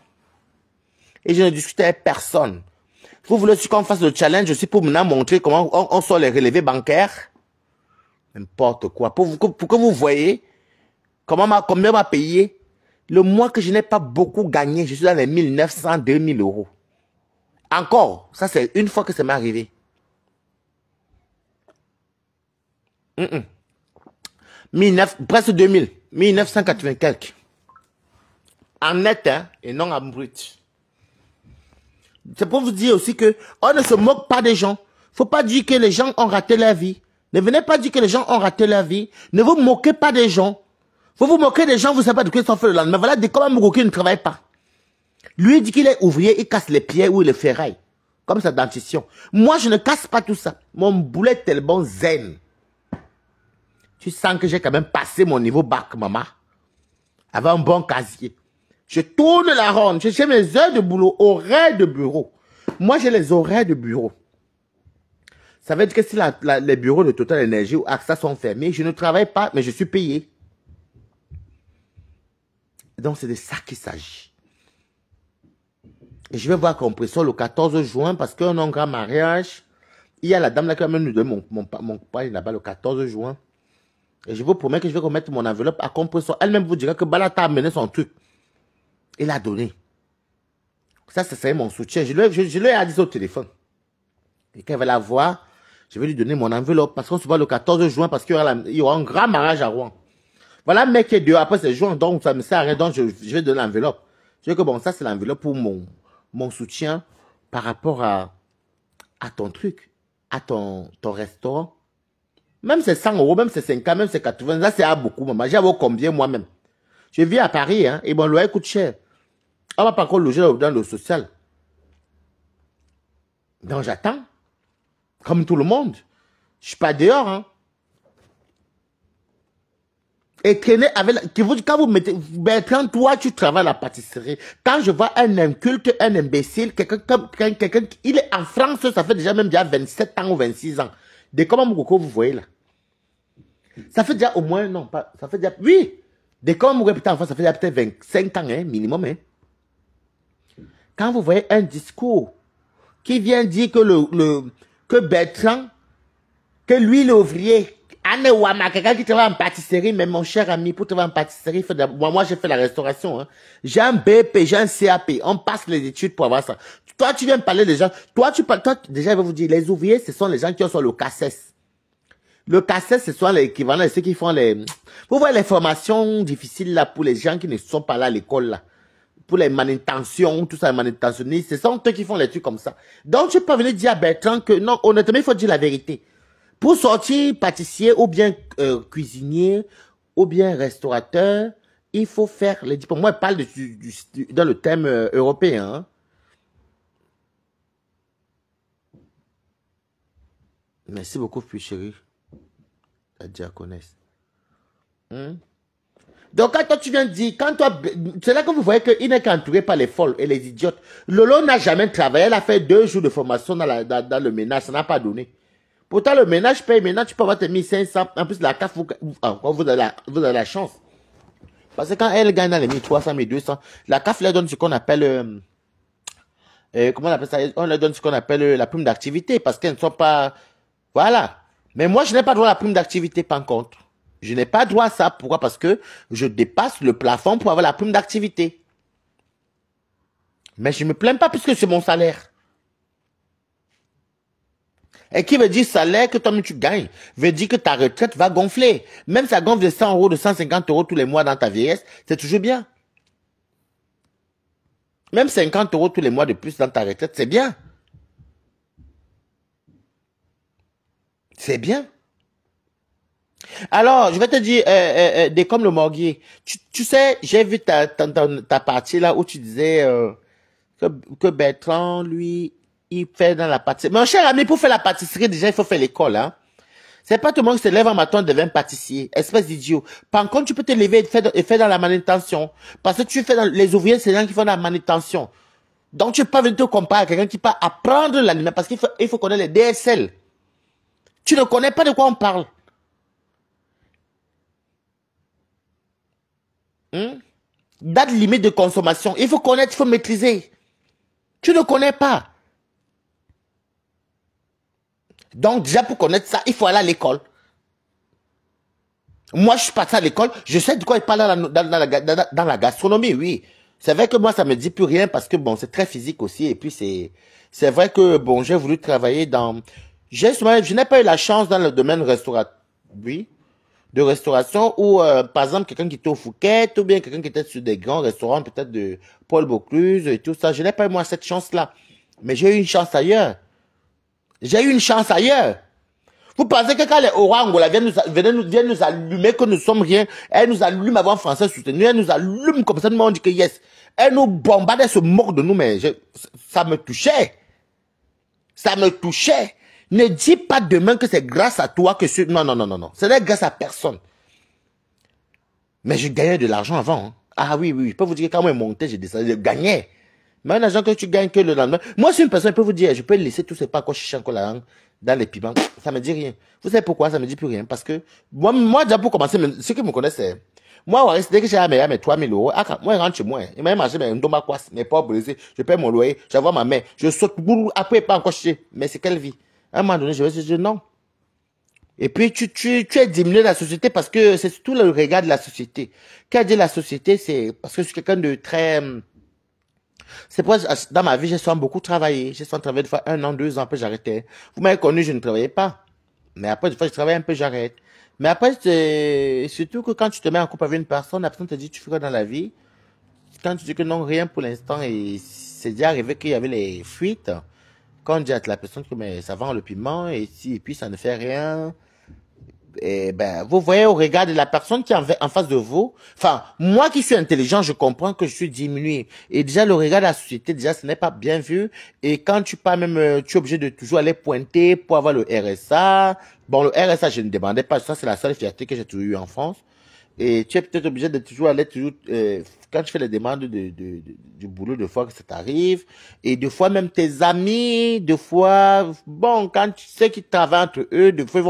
Et je ne discute avec personne. Vous voulez aussi qu'on fasse le challenge aussi pour maintenant montrer comment on sort les relevés bancaires? N'importe quoi. Pour que vous voyez combien m'a payé. Le mois que je n'ai pas beaucoup gagné, je suis dans les 1900, 2000 euros. Encore, ça c'est une fois que ça m'est arrivé. Presque 2000, 1980 quelques. En net, hein, et non en brut. C'est pour vous dire aussi que on ne se moque pas des gens. Faut pas dire que les gens ont raté leur vie. Ne venez pas dire que les gens ont raté leur vie. Ne vous moquez pas des gens. Vous vous moquez des gens, vous ne savez pas de quoi ils sont faits le lendemain. Voilà, comment Mugoki ne travaille pas. Lui, il dit qu'il est ouvrier, il casse les pieds ou les ferrailles. Comme sa dentition. Moi, je ne casse pas tout ça. Mon boulet est tellement zen. Tu sens que j'ai quand même passé mon niveau bac, maman. Avec un bon casier. Je tourne la ronde. J'ai mes heures de boulot, horaires de bureau. Moi, j'ai les horaires de bureau. Ça veut dire que si les bureaux de Total Énergie ou AXA sont fermés, je ne travaille pas, mais je suis payé. Donc, c'est de ça qu'il s'agit. Et je vais voir Compressor le 14 juin parce qu'on a un grand mariage. Il y a la dame là qui va me donner mon pari là-bas le 14 juin. Et je vous promets que je vais remettre mon enveloppe à Compressor. Elle-même vous dira que Balata a amené son truc. Il a donné. Ça, c'est mon soutien. Je lui ai dit au téléphone. Et quand elle va la voir, je vais lui donner mon enveloppe parce qu'on se voit le 14 juin parce qu'il y aura un grand mariage à Rouen. Voilà, mec qui est dehors. Après, c'est juin, donc ça me sert à rien. Donc, je vais donner l'enveloppe. Je dis que bon, ça, c'est l'enveloppe pour mon soutien par rapport à ton truc, à ton restaurant. Même c'est 100 euros, même c'est 50, même c'est 80. Là, c'est à beaucoup, maman. J'ai combien moi-même? Je vis à Paris, hein, et mon loyer coûte cher. On va pas encore loger dans le social. Donc j'attends. Comme tout le monde. Je suis pas dehors, hein. Et traîner avec quand vous mettez, Bertrand, toi, tu travailles à la pâtisserie. Quand je vois un inculte, un imbécile, quelqu'un, il est en France, ça fait déjà même déjà 27 ans ou 26 ans. De comment Moukoko vous voyez là? Ça fait déjà au moins, non, pas, ça fait déjà, oui. De comment Moukoko en France, ça fait déjà peut-être 25 ans, hein, minimum, hein. Quand vous voyez un discours qui vient dire que Bertrand, que lui, l'ouvrier, Anne Wama, quelqu'un qui travaille en pâtisserie, mais mon cher ami, pour travailler en pâtisserie, moi j'ai fait la restauration. Hein. J'ai un BP, j'ai un CAP. On passe les études pour avoir ça. Toi, tu viens me parler des gens. Toi, déjà, je vais vous dire, les ouvriers, ce sont les gens qui ont sur le CACES. Le CACES, ce sont l'équivalent de ceux qui font les... Vous voyez les formations difficiles là pour les gens qui ne sont pas là à l'école là. Pour les manutentions, tout ça, les manutentionnistes, ce sont eux qui font les trucs comme ça. Donc, je peux pas venir dire à Bertrand que non, honnêtement, il faut dire la vérité. Pour sortir pâtissier ou bien cuisinier ou bien restaurateur, il faut faire les diplômes. Moi, je parle dans le thème européen. Hein. Merci beaucoup, puis chérie, la diaconesse. Donc, quand toi, tu viens de dire, c'est là que vous voyez qu'il n'est qu'entouré par les folles et les idiotes. Lolo n'a jamais travaillé, elle a fait 2 jours de formation dans le ménage, ça n'a pas donné. Pourtant, le ménage paye, maintenant, tu peux avoir tes 1500. En plus, la CAF, vous avez la chance. Parce que quand elle gagne dans les 1300, 1200, la CAF leur donne ce qu'on appelle, comment on appelle ça? On leur donne ce qu'on appelle la prime d'activité parce qu'elles ne sont pas, voilà. Mais moi, je n'ai pas droit à la prime d'activité, par contre. Je n'ai pas droit à ça. Pourquoi? Parce que je dépasse le plafond pour avoir la prime d'activité. Mais je ne me plains pas puisque c'est mon salaire. Et qui veut dire salaire que toi-même tu gagnes, veut dire que ta retraite va gonfler. Même si ça gonfle de 100 euros, de 150 euros tous les mois dans ta vieillesse, c'est toujours bien. Même 50 euros tous les mois de plus dans ta retraite, c'est bien. C'est bien. Alors, je vais te dire, comme le Morguier, tu sais, j'ai vu ta partie là où tu disais que Bertrand, lui, il fait dans la pâtisserie. Mon cher ami, pour faire la pâtisserie, déjà, il faut faire l'école, hein. C'est pas tout le monde qui se lève un matin et devient pâtissier. Espèce d'idiot. Par contre, tu peux te lever et faire dans la manutention. Parce que tu fais dans les ouvriers, c'est les gens qui font dans la manutention. Donc, tu peux pas venir te comparer à quelqu'un qui peut apprendre l'animal parce qu'il faut connaître les DSL. Tu ne connais pas de quoi on parle. Date limite de consommation. Il faut connaître, il faut maîtriser. Tu ne connais pas. Donc, déjà, pour connaître ça, il faut aller à l'école. Moi, je suis parti à l'école, je sais de quoi il parle dans la gastronomie, oui. C'est vrai que moi, ça me dit plus rien parce que, bon, c'est très physique aussi. Et puis, c'est vrai que, bon, j'ai voulu travailler je n'ai pas eu la chance dans le domaine oui, de restauration où, par exemple, quelqu'un qui était au Fouquet ou bien quelqu'un qui était sur des grands restaurants, peut-être de Paul Bocuse et tout ça. Je n'ai pas eu, moi, cette chance-là. Mais j'ai eu une chance ailleurs. J'ai eu une chance ailleurs. Vous pensez que quand les Orangola viennent nous allumer, que nous sommes rien, elles nous allument avant français soutenu, elles nous allument comme ça, nous on dit que yes. Elles nous bombardent, elles se moquent de nous, mais ça me touchait. Ça me touchait. Ne dis pas demain que c'est grâce à toi que non, non, non, non, non. Ce n'est grâce à personne. Mais je gagnais de l'argent avant. Hein. Ah oui, oui, je peux vous dire que quand moi je montais, je gagnais. Mais un argent que tu gagnes que le lendemain. Moi, c'est une personne, je peux vous dire, je peux laisser tous ces pas quand je cherche encore la langue dans les piments. Ça me dit rien. Vous savez pourquoi ça me dit plus rien? Parce que, moi, déjà pour commencer, ceux qui me connaissent, c'est, moi, dès que j'ai mes 3000 euros, moi, je rentre chez moi. Il m'a marché mes ndomba quoi, mes pauvres brisés, je paye mon loyer, j'envoie ma mère, je saute, après, pas encore chez. Mais c'est quelle vie? À un moment donné, je vais dire non. Et puis, tu es diminué de la société parce que c'est tout le regard de la société. Quand je dis la société, c'est parce que je suis quelqu'un de très, c'est pour ça que dans ma vie, j'ai souvent beaucoup travaillé. J'ai souvent travaillé de fois 1 an, 2 ans, après j'arrêtais. Vous m'avez connu, je ne travaillais pas. Mais après, des fois, je travaille un peu, j'arrête. Mais après, c'est surtout que quand tu te mets en couple avec une personne, la personne te dit, tu fais quoi dans la vie? Quand tu dis que non, rien pour l'instant, et c'est déjà arrivé qu'il y avait les fuites. Quand on dit à la personne que mais ça vend le piment, et puis ça ne fait rien. eh ben, vous voyez au regard de la personne qui est en face de vous. Enfin, moi qui suis intelligent, je comprends que je suis diminué. Et déjà, le regard de la société, déjà, ce n'est pas bien vu. Et quand tu pars même, tu es obligé de toujours aller pointer pour avoir le RSA. Bon, le RSA, je ne demandais pas. Ça, c'est la seule fierté que j'ai toujours eue en France. Et tu es peut-être obligé de toujours aller toujours, quand tu fais les demandes du boulot, de fois que ça t'arrive, et des fois même tes amis, des fois, bon, quand tu sais qu'ils travaillent entre eux, des fois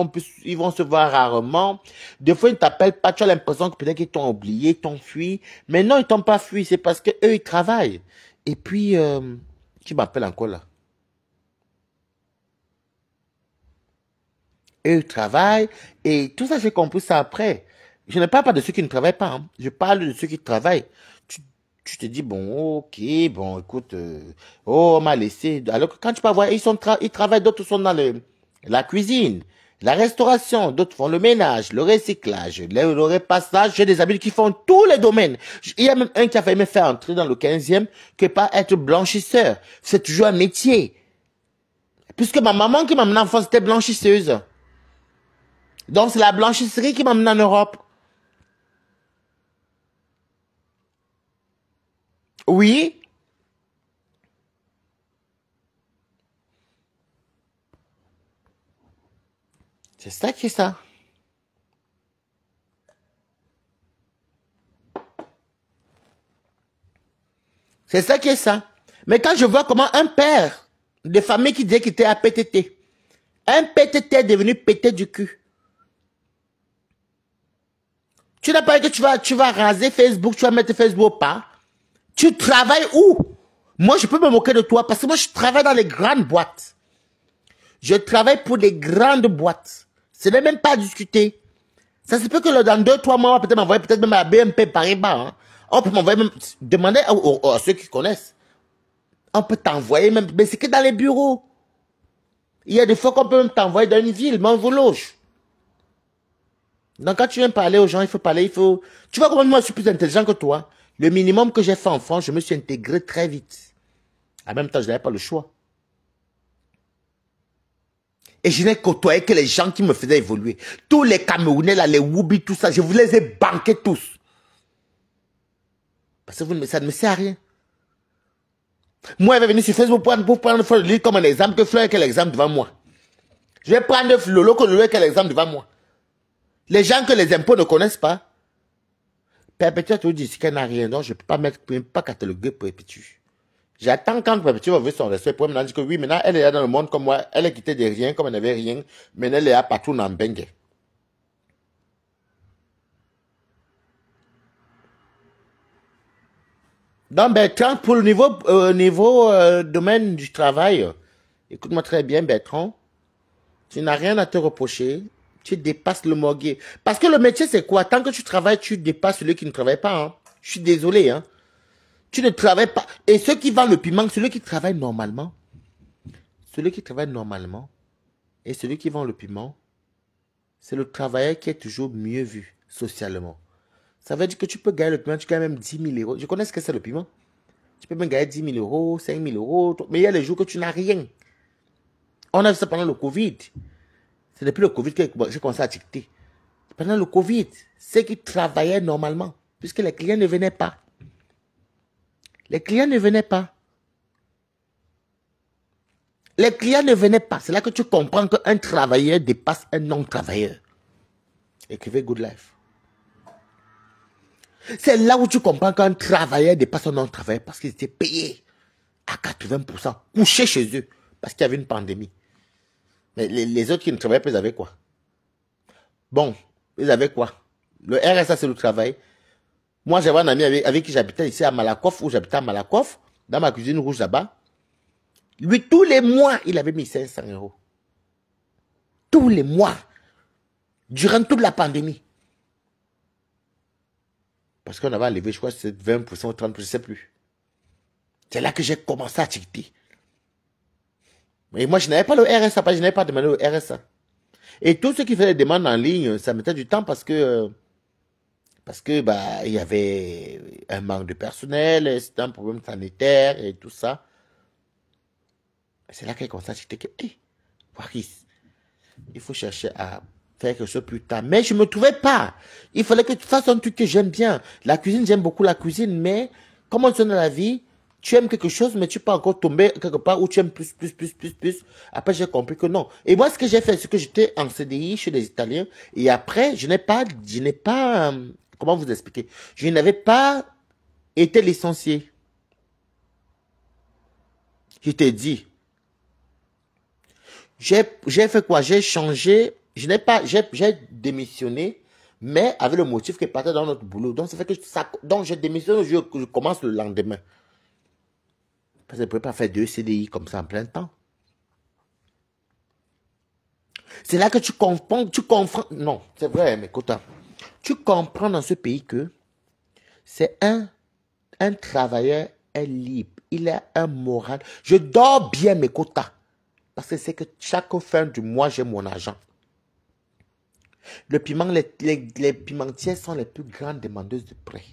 ils vont se voir rarement, des fois ils ne t'appellent pas, tu as l'impression que peut-être qu'ils t'ont oublié, t'ont fui, mais non, ils t'ont pas fui, c'est parce que eux ils travaillent. Et puis, tu m'appelles encore là. Eux ils travaillent, et tout ça j'ai compris ça après. Je ne parle pas de ceux qui ne travaillent pas, hein. Je parle de ceux qui travaillent. Tu, tu te dis, bon, ok, bon, écoute, oh, on m'a laissé. Alors que quand tu peux voir, ils travaillent, d'autres sont dans la cuisine, la restauration, d'autres font le ménage, le recyclage, le repassage. J'ai des amis qui font tous les domaines. Il y a même un qui a failli me faire entrer dans le 15e, que pas être blanchisseur. C'est toujours un métier. Puisque ma maman qui m'a amené en France était blanchisseuse. Donc c'est la blanchisserie qui m'a amené en Europe. Oui, c'est ça qui est ça. C'est ça qui est ça. Mais quand je vois comment un père de famille qui disait qu'il était à PTT, un PTT est devenu pété du cul. Tu n'as pas dit que tu vas raser Facebook, tu vas mettre Facebook au pas. Tu travailles où? Moi, je peux me moquer de toi parce que moi, je travaille dans les grandes boîtes. Je travaille pour des grandes boîtes. Ce n'est même pas à discuter. Ça se peut que dans 2, 3 mois, on va peut-être m'envoyer peut-être même à BNP Paribas. Hein. On peut m'envoyer même, demander à ceux qui connaissent. On peut t'envoyer même, mais c'est que dans les bureaux. Il y a des fois qu'on peut même t'envoyer dans une ville, mais on vous loge. Donc quand tu viens parler aux gens, il faut parler, il faut... Tu vois comment moi je suis plus intelligent que toi. Le minimum que j'ai fait en France, je me suis intégré très vite. En même temps, je n'avais pas le choix. Et je n'ai côtoyé que les gens qui me faisaient évoluer. Tous les Camerounais, là, les Woubi, tout ça, je vous les ai banqués tous. Parce que ça ne me sert à rien. Moi, je vais venir sur Facebook pour prendre Fleur comme un exemple, que Fleur est quel exemple devant moi. Je vais prendre Lolo que Lolo est quel exemple devant moi. Les gens que les impôts ne connaissent pas, Perpétue te dit qu'elle n'a rien, donc je ne peux pas mettre, peux pas cataloguer Perpétue. J'attends quand Perpétue va ouvrir son restaurant pour me dire que oui, maintenant elle est là dans le monde comme moi, elle est quittée de rien, comme elle n'avait rien, mais elle est là partout dans Bengue. Donc Bertrand, pour le niveau domaine du travail, écoute-moi très bien Bertrand, tu n'as rien à te reprocher. Tu dépasses le morguet. Parce que le métier, c'est quoi? Tant que tu travailles, tu dépasses celui qui ne travaille pas. Hein. Je suis désolé. Hein. Tu ne travailles pas. Et ceux qui vendent le piment, celui qui travaille normalement, celui qui travaille normalement et celui qui vend le piment, c'est le travailleur qui est toujours mieux vu socialement. Ça veut dire que tu peux gagner le piment, tu gagnes même 10 000 euros. Je connais ce que c'est le piment. Tu peux même gagner 10 000 euros, 5 000 euros. Mais il y a les jours que tu n'as rien. On a vu ça pendant le Covid. C'est depuis le Covid que j'ai commencé à ticter. Pendant le Covid, ceux qui travaillaient normalement, puisque les clients ne venaient pas. Les clients ne venaient pas. Les clients ne venaient pas. C'est là que tu comprends qu'un travailleur dépasse un non-travailleur. Écrivez Good Life. C'est là où tu comprends qu'un travailleur dépasse un non-travailleur parce qu'ils étaient payés à 80%, couchés chez eux, parce qu'il y avait une pandémie. Mais les autres qui ne travaillaient pas, ils avaient quoi? Bon, ils avaient quoi? Le RSA, c'est le travail. Moi, j'avais un ami avec qui j'habitais ici à Malakoff, où j'habitais à Malakoff, dans ma cuisine rouge là-bas. Lui, tous les mois, il avait mis 500 euros. Tous les mois. Durant toute la pandémie. Parce qu'on avait enlevé, je crois, c'est 20% ou 30%, je ne sais plus. C'est là que j'ai commencé à ticter. Mais moi, je n'avais pas le RSA, je n'avais pas demandé le RSA. Et tous ceux qui faisaient des demandes en ligne, ça mettait du temps parce que bah, il y avait un manque de personnel, c'était un problème sanitaire et tout ça. C'est là qu'elle constate que, hey, Waris, il faut chercher à faire quelque chose plus tard. Mais je ne me trouvais pas. Il fallait que tu fasses un truc que j'aime bien. La cuisine, j'aime beaucoup la cuisine, mais comme on dit dans la vie, tu aimes quelque chose, mais tu peux encore tomber quelque part où tu aimes plus. Après, j'ai compris que non. Et moi, ce que j'ai fait, c'est que j'étais en CDI chez les Italiens. Et après, comment vous expliquer? Je n'avais pas été licencié. Je t'ai dit. J'ai fait quoi? J'ai changé. J'ai démissionné, mais avec le motif qu'il partait dans notre boulot. Donc, ça fait que donc j'ai démissionné, je commence le lendemain. Parce que je ne pouvais pas faire 2 CDI comme ça en plein temps. C'est là que tu comprends, non, c'est vrai, mais écoute, tu comprends dans ce pays que c'est un travailleur est libre, il a un moral. Je dors bien mes quotas, parce que c'est que chaque fin du mois, j'ai mon argent. Le piment, les pimentières sont les plus grandes demandeuses de prêt.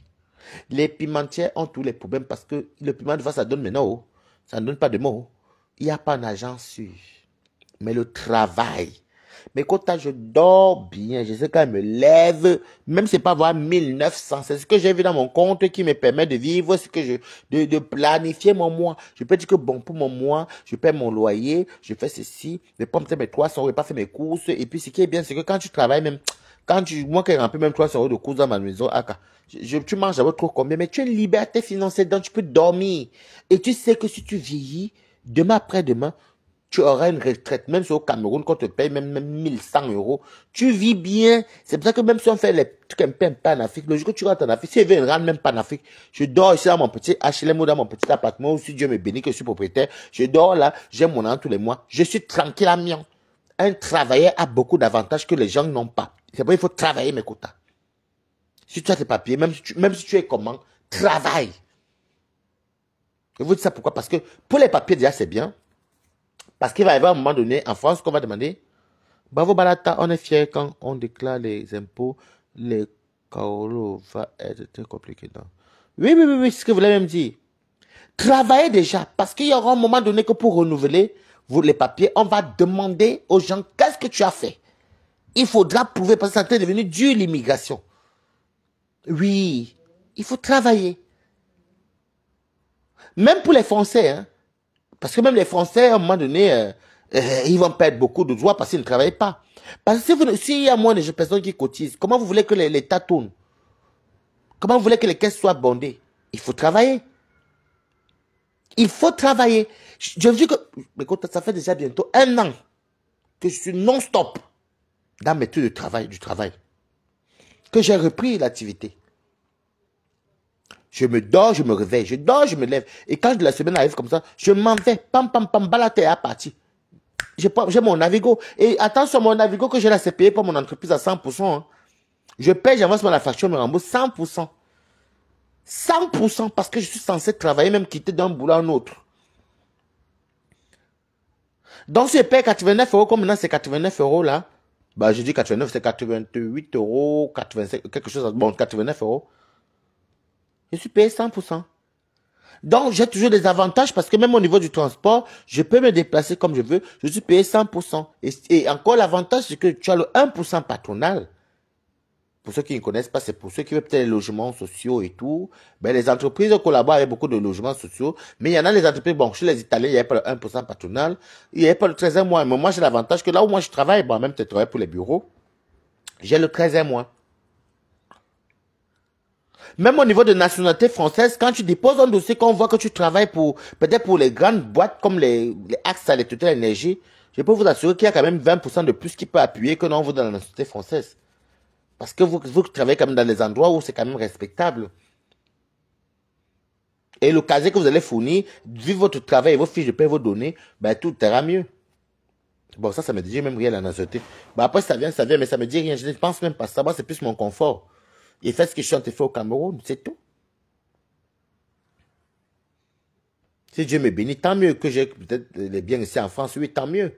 Les pimentières ont tous les problèmes parce que le piment, de fois, ça donne maintenant, ça ne donne pas de mots. Il n'y a pas d'argent sûr. Mais le travail. Mais quand je dors bien, je sais quand je me lève, même si c'est pas avoir 1900, c'est ce que j'ai vu dans mon compte qui me permet de vivre, de planifier mon mois. Je peux dire que bon, pour mon mois, je paie mon loyer, je fais ceci, je prends peut-être mes 300 euros, je n'ai pas fait mes courses, et puis ce qui est bien, c'est que quand tu travailles même, moi qui ai rempli même 300 euros de courses dans ma maison, tu manges d'abord trop combien, mais tu as une liberté financière, donc tu peux dormir. Et tu sais que si tu vieillis, demain après-demain, tu auras une retraite, même si au Cameroun, quand on te paye même 1100 euros, tu vis bien. C'est pour ça que même si on fait les trucs un peu en Afrique, le jour que tu rentres en Afrique, si je veux rentrer même pas en Afrique, je dors ici dans mon petit HLM ou dans mon petit appartement, ou si Dieu me bénit que je suis propriétaire, je dors là, j'ai mon an tous les mois, je suis tranquille à mien. Un travailleur a beaucoup d'avantages que les gens n'ont pas. C'est pourquoi il faut travailler mes quotas. Si tu as tes papiers, même si tu es comment, travaille. Je vous dis ça pourquoi? Parce que pour les papiers déjà c'est bien. Parce qu'il va y avoir un moment donné, en France, qu'on va demander, bravo Balata, on est fier quand on déclare les impôts, les carreaux va être très compliqué. Oui, c'est ce que vous l'avez même dit. Travaillez déjà, parce qu'il y aura un moment donné que pour renouveler les papiers, on va demander aux gens, qu'est-ce que tu as fait? Il faudra prouver, parce que ça est devenu dur l'immigration. Oui, il faut travailler. Même pour les Français, hein. Parce que même les Français, à un moment donné, ils vont perdre beaucoup de droits parce qu'ils ne travaillent pas. Parce que s'il y a moins de personnes qui cotisent, comment vous voulez que l'État tourne? Comment vous voulez que les caisses soient bondées? Il faut travailler. Il faut travailler. Je vous dis que, écoute, ça fait déjà bientôt 1 an que je suis non-stop dans mes trucs du travail. Que j'ai repris l'activité. Je me dors, je me réveille. Je dors, je me lève. Et quand la semaine arrive comme ça, je m'en vais. Pam, balade à partir. J'ai mon Navigo. Et attention, mon Navigo que j'ai là, c'est payé par mon entreprise à 100%. Hein. Je paye, j'avance la facture, me rembourse 100%. 100% parce que je suis censé travailler, même quitter d'un boulot à un autre. Donc, si je paye 89 euros, comme maintenant c'est 89 euros là, bah, je dis 89, c'est 88 euros, 85, quelque chose, bon, 89 euros. Je suis payé 100%. Donc, j'ai toujours des avantages parce que même au niveau du transport, je peux me déplacer comme je veux. Je suis payé 100%. Et encore, l'avantage, c'est que tu as le 1% patronal. Pour ceux qui ne connaissent pas, c'est pour ceux qui veulent peut-être les logements sociaux et tout. Ben, les entreprises collaborent avec beaucoup de logements sociaux. Mais il y en a les entreprises, bon, chez les Italiens, il n'y avait pas le 1% patronal. Il n'y avait pas le 13e mois. Mais moi, j'ai l'avantage que là où moi je travaille, bon, même peut-être travailler pour les bureaux, j'ai le 13e mois. Même au niveau de nationalité française, quand tu déposes un dossier, quand on voit que tu travailles peut-être pour les grandes boîtes comme les AXA, les Total Énergie, je peux vous assurer qu'il y a quand même 20% de plus qui peut appuyer que non vous dans la nationalité française. Parce que vous travaillez quand même dans les endroits où c'est quand même respectable. Et le casier que vous allez fournir, vu votre travail et vos fiches de paie, vos données, ben tout ira mieux. Bon, ça me dit même rien la nationalité. Ben après, ça vient, mais ça me dit rien. Je ne pense même pas ça. Moi, c'est plus mon confort. Et faites ce que je suis en train de faire au Cameroun, c'est tout. Si Dieu me bénit, tant mieux que j'ai peut-être les biens ici en France, oui, tant mieux.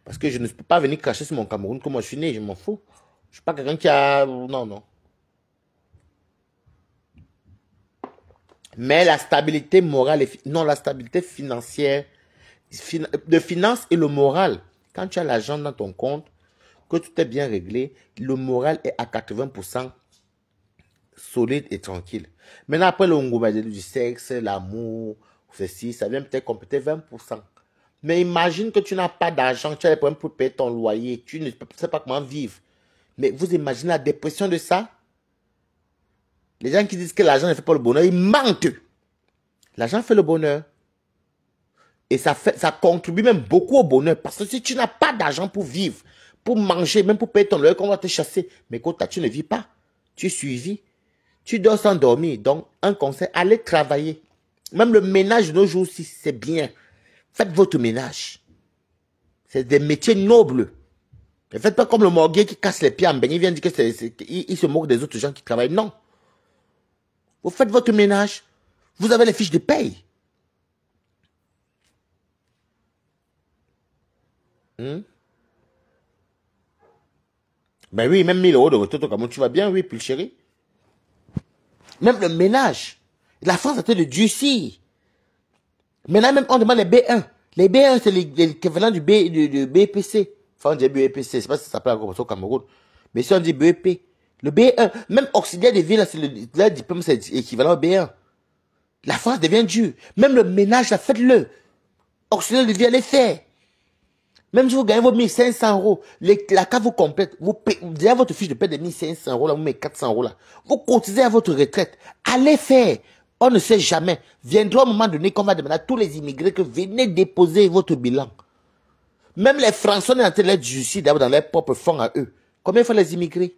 Parce que je ne peux pas venir cracher sur mon Cameroun comme moi je suis né, je m'en fous. Je ne suis pas quelqu'un qui a... Non. Mais la stabilité morale, non, la stabilité financière, de finance et le moral. Quand tu as l'argent dans ton compte, que tout est bien réglé, le moral est à 80% solide et tranquille. Maintenant, après le ngouba du sexe, l'amour, ceci, ça vient peut-être compléter 20%. Mais imagine que tu n'as pas d'argent, tu as des problèmes pour payer ton loyer, tu ne sais pas comment vivre. Mais vous imaginez la dépression de ça? Les gens qui disent que l'argent ne fait pas le bonheur, ils mentent. L'argent fait le bonheur. Et ça contribue même beaucoup au bonheur. Parce que si tu n'as pas d'argent pour vivre, pour manger, même pour payer ton loyer, qu'on va te chasser, mais quand tu ne vis pas, tu es suivi. Tu dors sans dormir. Donc, un conseil, allez travailler. Même le ménage de nos jours aussi, c'est bien. Faites votre ménage. C'est des métiers nobles. Ne faites pas comme le morguier qui casse les pieds en beignet. Il vient dire qu'il se moque des autres gens qui travaillent. Non. Vous faites votre ménage. Vous avez les fiches de paye. Ben oui, même 1000 euros de retraite, comment tu vas bien, oui, puis le chéri. Même le ménage. La France a été de durcir. Maintenant, même, on demande les B1. Les B1, c'est l'équivalent du BPC. Enfin, on dit BEPC, je ne sais pas si ça s'appelle encore au Cameroun. Mais si on dit BEP, le B1, même auxiliaire de vie, le diplôme, c'est équivalent au B1. La France devient dure. Même le ménage, là, faites-le. Auxiliaire de vie, allez faire. Même si vous gagnez vos 1500 euros, la carte vous complète, vous payez votre fiche de paie de 1500 euros, là, vous mettez 400 euros, là. Vous cotisez à votre retraite. Allez faire. On ne sait jamais. Viendra un moment donné qu'on va demander à tous les immigrés que venez déposer votre bilan. Même les Français sont en train de justice dans leurs propres fonds à eux. Combien font les immigrés?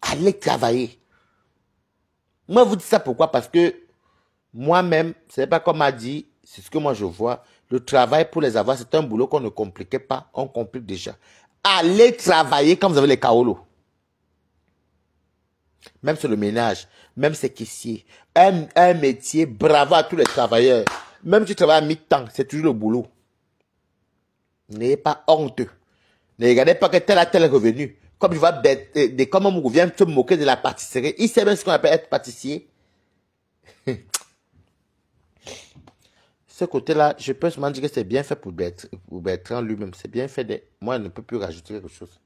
Allez travailler. Moi, je vous dis ça pourquoi? Parce que moi-même, ce n'est pas comme m'a dit, c'est ce que moi je vois. Le travail pour les avoir, c'est un boulot qu'on ne compliquait pas, on complique déjà. Allez travailler quand vous avez les kaolos. Même sur le ménage, même c'est caissier. Un métier, bravo à tous les travailleurs. Même si tu travailles à mi-temps, c'est toujours le boulot. N'ayez pas honteux. Ne regardez pas que tel a tel revenu. Comme je vois comme on vient se moquer de la pâtisserie. Il sait même ce qu'on appelle être pâtissier. Ce côté-là, je peux seulement dire que c'est bien fait pour Bertrand lui-même. C'est bien fait. Moi, je ne peux plus rajouter quelque chose.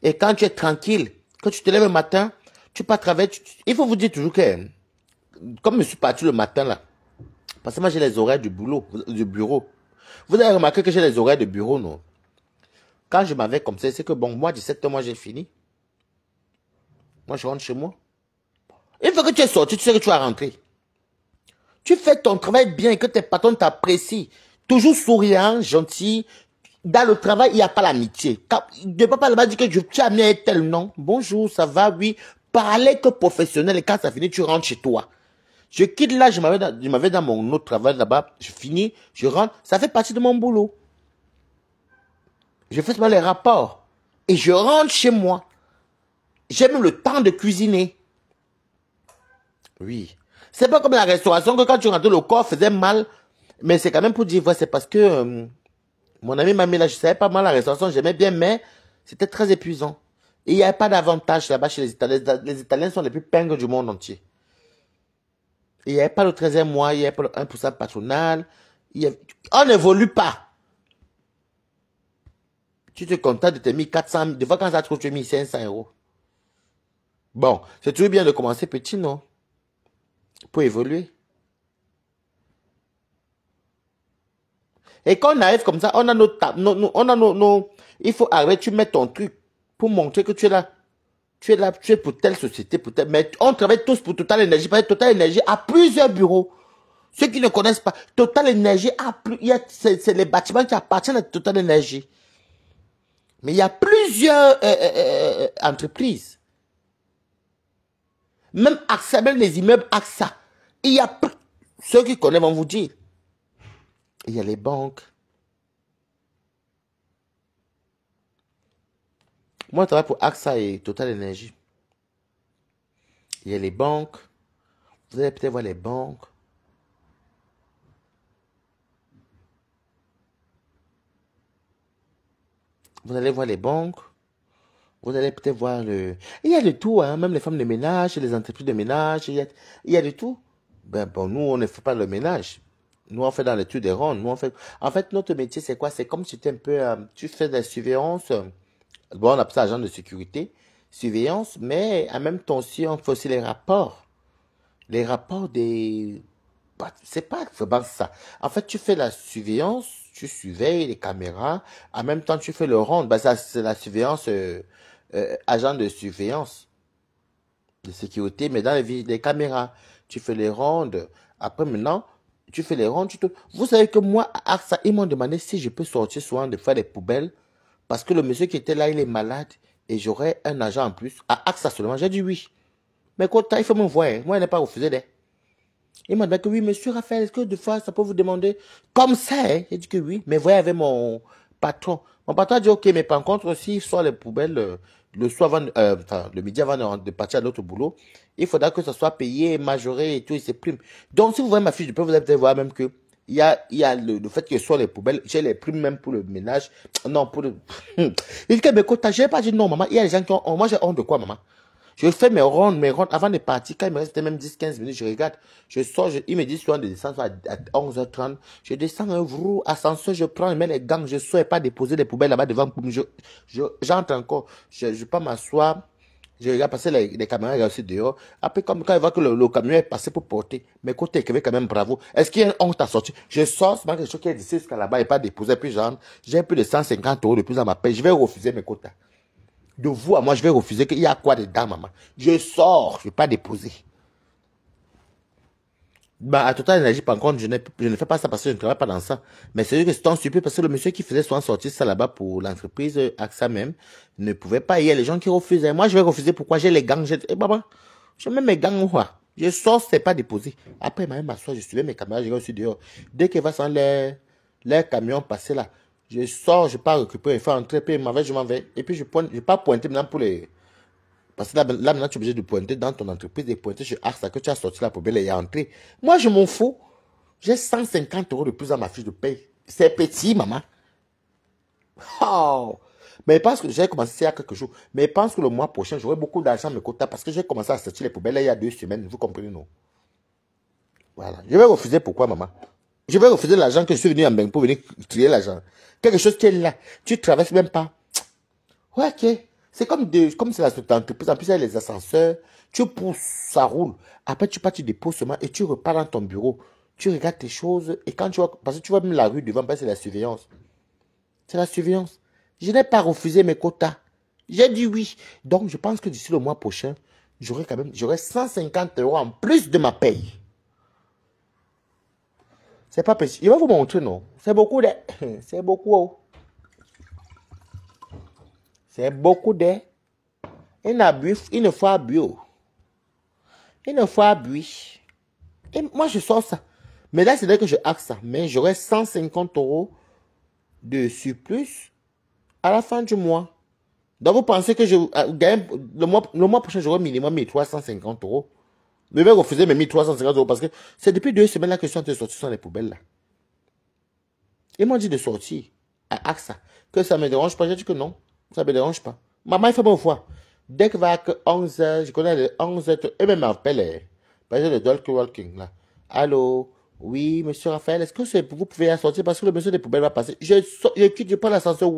Et quand tu es tranquille, quand tu te lèves le matin, tu pars travailler. Il faut vous dire toujours que, comme je suis parti le matin là, parce que moi j'ai les horaires du bureau. Vous avez remarqué que j'ai les horaires de bureau, non? Quand je m'avais comme ça, c'est que bon, moi, 17h, moi j'ai fini. Moi, je rentre chez moi. Une fois que tu es sorti, tu sais que tu vas rentrer. Tu fais ton travail bien, que tes patrons t'apprécient. Toujours souriant, gentil. Dans le travail, il n'y a pas l'amitié. De papa là-bas dit que tu as mis tel nom. Bonjour, ça va, oui. Parler que professionnel et quand ça finit, tu rentres chez toi. Je quitte là, je m'avais dans mon autre travail là-bas. Je finis, je rentre. Ça fait partie de mon boulot. Je fais seulement les rapports. Et je rentre chez moi. J'ai même le temps de cuisiner. Oui. C'est pas comme la restauration que quand tu rentrais, le corps faisait mal. Mais c'est quand même pour dire, ouais, c'est parce que mon ami m'a mis là, je savais pas mal la restauration, j'aimais bien, mais c'était très épuisant. Et il n'y avait pas d'avantage là-bas chez les Italiens. Les Italiens sont les plus pingres du monde entier. Et il n'y avait pas le 13e mois, il n'y avait pas le 1% patronal. On n'évolue pas. Tu te contentes de te mettre 400 000. Des fois, quand ça trouve, tu as mis 500 euros. Bon, c'est toujours bien de commencer petit, non? Pour évoluer. Et quand on arrive comme ça, on a il faut arrêter, tu mets ton truc pour montrer que tu es là. Tu es là, tu es pour telle société, pour telle. Mais on travaille tous pour Total Énergie. Parce que Total Énergie a plusieurs bureaux. Ceux qui ne connaissent pas, Total Énergie c'est les bâtiments qui appartiennent à Total Énergie. Mais il y a plusieurs entreprises. Même AXA, même les immeubles AXA. Il y a ceux qui connaissent vont vous dire. Il y a les banques. Moi, je travaille pour AXA et Total Énergie. Il y a les banques. Vous allez peut-être voir les banques. Vous allez voir les banques. Vous allez peut-être voir le... Il y a de tout, hein, même les femmes de ménage, les entreprises de ménage, il y a de tout. Ben, bon, nous, on ne fait pas le ménage. Nous, on fait dans les trucs des rondes. Nous, on fait... En fait, notre métier, c'est quoi? C'est comme si tu es un peu... tu fais de la surveillance. Bon, on appelle ça agent de sécurité. Surveillance, mais en même temps aussi, on fait aussi les rapports. Les rapports des... C'est pas vraiment ça. En fait, tu fais la surveillance, tu surveilles les caméras. En même temps, tu fais le rond. Bah, ça, c'est la surveillance, agent de surveillance de sécurité, mais dans les caméras. Tu fais les rondes. Après, maintenant, tu fais les rondes. Vous savez que moi, à AXA, ils m'ont demandé si je peux sortir souvent de faire les poubelles. Parce que le monsieur qui était là, il est malade. Et j'aurais un agent en plus. À AXA seulement. J'ai dit oui. Mais quand il faut me voir. Moi, il n'est pas refusé d'aide. Il m'a dit que oui, monsieur Raphaël, est-ce que de fois, ça peut vous demander comme ça, hein? J'ai dit que oui, mais voyez avec mon patron. Mon patron a dit, ok, mais par contre, s'il sort les poubelles le soir avant, enfin, le midi avant de partir à l'autre boulot, il faudra que ça soit payé, majoré et tout, et c'est primes. Donc, si vous voyez ma fiche de paie, vous allez peut-être voir même que il y a le fait que je sois les poubelles, j'ai les primes même pour le ménage. Non, pour le... Il dit que, mais quand j'ai pas dit non, maman, il y a des gens qui ont, moi j'ai honte de quoi, maman? Je fais mes rondes, avant de partir. Quand il me restait même 10-15 minutes, je regarde. Je sors, il me dit souvent de descendre à 11h30. Je descends un vrou, ascenseur, je prends, je mets les gants, je sors et pas déposer les poubelles là-bas devant. J'entre encore. Je peux m'asseoir. Je regarde passer les caméras aussi dehors. Après, quand il voit que le camion est passé pour porter, mes côtés écrivaient quand même bravo. Est-ce qu'il y a une honte à sortir? Je sors, c'est pas quelque chose qui est d'ici jusqu'à là-bas et pas déposé. Puis j'entre, j'ai plus de 150 € de plus à ma paie. Je vais refuser mes quotas. De vous à moi, je vais refuser qu'il y a quoi dedans, maman. Je sors, je ne vais pas déposer. Bah, à Total Énergie, par contre, je ne fais pas ça parce que je ne travaille pas dans ça. Mais c'est juste que c'est un stupide parce que le monsieur qui faisait souvent sortir ça là-bas pour l'entreprise AXA même, ne pouvait pas. Il y a les gens qui refusaient. Moi, je vais refuser pourquoi j'ai les gants. Eh, maman, je mets mes gants ou quoi? Je sors, c'est pas déposé. Après, ma m'assoit, je suivais mes caméras, je vais aussi dehors. Dès qu'il va sans les camions passer là, je sors, je pars récupérer, je fais entrer, puis je m'en vais. Et puis, je ne vais pas pointer maintenant pour les... Parce que là, maintenant, tu es obligé de pointer dans ton entreprise et pointer chez AXA que tu as sorti la poubelle et y entré. Moi, je m'en fous. J'ai 150 € de plus dans ma fiche de paye. C'est petit, maman. Oh. Mais je pense que j'ai commencé il y a quelques jours. Mais je pense que le mois prochain, j'aurai beaucoup d'argent à mes quotas parce que j'ai commencé à sortir les poubelles il y a 2 semaines. Vous comprenez, non? Voilà. Je vais refuser pourquoi, maman? Je vais refuser l'argent que je suis venu en banque pour venir trier l'argent. Quelque chose qui est là. Tu ne traverses même pas. Ouais, ok. C'est comme c'est la entreprise. En plus, il y a les ascenseurs. Tu pousses, ça roule. Après, tu pars, tu déposes seulement et tu repars dans ton bureau. Tu regardes tes choses. Et quand tu vois, parce que tu vois même la rue devant, c'est la surveillance. C'est la surveillance. Je n'ai pas refusé mes quotas. J'ai dit oui. Donc, je pense que d'ici le mois prochain, j'aurai 150 € en plus de ma paye. C'est pas petit. Il va vous montrer, non? C'est beaucoup de... C'est beaucoup. Oh. C'est beaucoup de... Il ne faut abus. Il ne faut abus. Et moi, je sors ça. Mais là, c'est vrai que je hack ça. Mais j'aurai 150 € de surplus à la fin du mois. Donc, vous pensez que je gagne le mois prochain, j'aurai minimum 1350 €. Je vais refuser mes 1350 € parce que c'est depuis 2 semaines là que je suis en train de sortir sur les poubelles là. Ils m'ont dit de sortir à AXA. Que ça ne me dérange pas. J'ai dit que non, ça ne me dérange pas. Maman, il fait bon fois. Dès que va que 11h, je connais les 11h, et même m'appelle, par exemple, le Dolk Walking là. Allô, oui, monsieur Raphaël, est-ce que vous pouvez sortir parce que le monsieur des poubelles va passer. Je quitte, je prends l'ascenseur,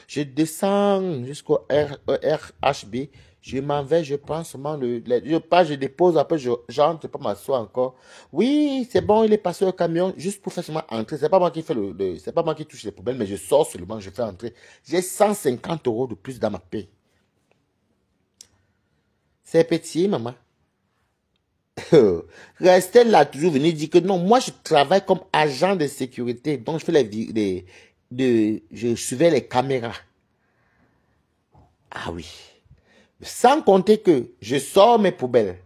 je descends jusqu'au RHB. Je m'en vais, je prends seulement je dépose, après j'entre, je peux m'asseoir encore. Oui, c'est bon, il est passé au camion, juste pour faire seulement entrer. C'est pas moi qui fais c'est pas moi qui touche les poubelles, mais je sors seulement, je fais entrer. J'ai 150 € de plus dans ma paie. C'est petit, maman. Restez là, toujours venir dire que non, moi je travaille comme agent de sécurité, donc je fais je suivais les caméras. Ah oui. Sans compter que je sors mes poubelles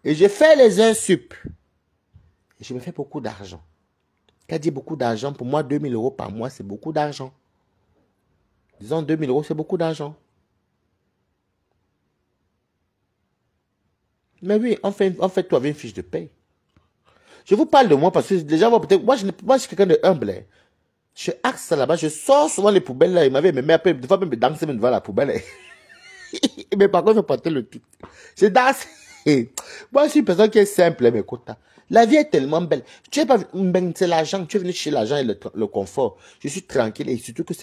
et je fais les heures sup. Et je me fais beaucoup d'argent. Quand dit beaucoup d'argent, pour moi, 2000 € par mois, c'est beaucoup d'argent. Disons 2000 €, c'est beaucoup d'argent. Mais oui, on fait toi avec une fiche de paye. Je vous parle de moi parce que les gens vont peut-être... Moi, je suis quelqu'un de humble. Hein. Je axe là-bas, je sors souvent les poubelles là. Il m'avait même appelé, des fois même danser même devant la poubelle. Mais par contre, je portais le tout. Je danse. Moi, je suis une personne qui est simple, mes quotas. La vie est tellement belle. Tu es pas, c'est l'argent. Tu es venu chez l'argent et le confort. Je suis tranquille et surtout que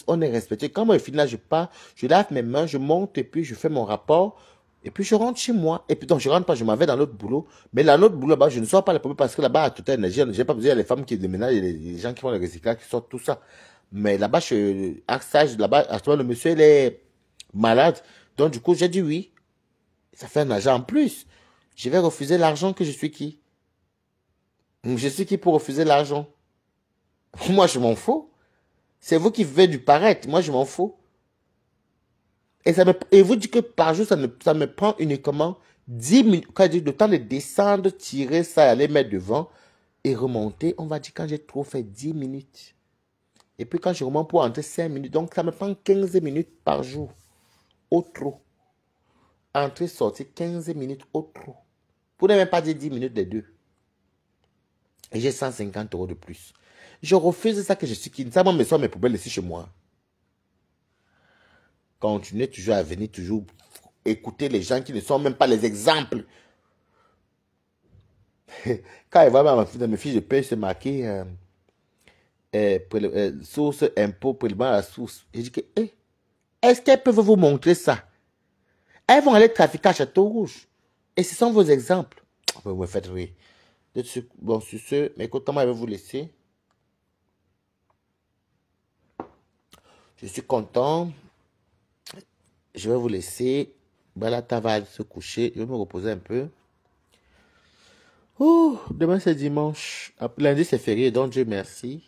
on est respecté. Quand moi, je finis là, je pars, je lave mes mains, je monte et puis je fais mon rapport. Et puis je rentre chez moi. Et puis donc, je rentre pas, je m'en vais dans l'autre boulot. Mais dans l'autre boulot, là-bas, je ne sors pas la première parce que là-bas, à toute énergie, j'ai pas besoin, il y a les femmes qui déménagent, les gens qui font le recyclage, qui sortent tout ça. Mais là-bas, à stage, là-bas, à ce moment, le monsieur, il est malade. Donc, du coup, j'ai dit oui. Ça fait un argent en plus. Je vais refuser l'argent que je suis qui? Je suis qui pour refuser l'argent? Moi, je m'en fous. C'est vous qui vivez du paraître. Moi, je m'en fous. Et vous dites que par jour, ça me prend uniquement 10 minutes. Quand je dis le temps de descendre, tirer ça, aller mettre devant et remonter, on va dire quand j'ai trop fait 10 minutes. Et puis quand je remonte pour entrer 5 minutes, donc ça me prend 15 minutes par jour. Au trop. Entrer, sortir 15 minutes au trop. Pour ne même pas dire 10 minutes des deux. Et j'ai 150 € de plus. Je refuse ça que je suis qui. Ça, moi, me sort mes poubelles ici chez moi. Continuez toujours à venir, toujours écouter les gens qui ne sont même pas les exemples. Quand ils voient dans mes fiches de paie, c'est marqué source, impôt, prélèvement à la source. Je dis que, est-ce qu'elles peuvent vous montrer ça? Elles vont aller trafiquer à Château-Rouge. Et ce sont vos exemples. Vous me faites rire. Bon, sur ce, mais écoute, comment je vais vous laisser? Je suis content. Je vais vous laisser. Balata va se coucher. Je vais me reposer un peu. Oh, demain c'est dimanche. Lundi c'est férié, donc Dieu merci.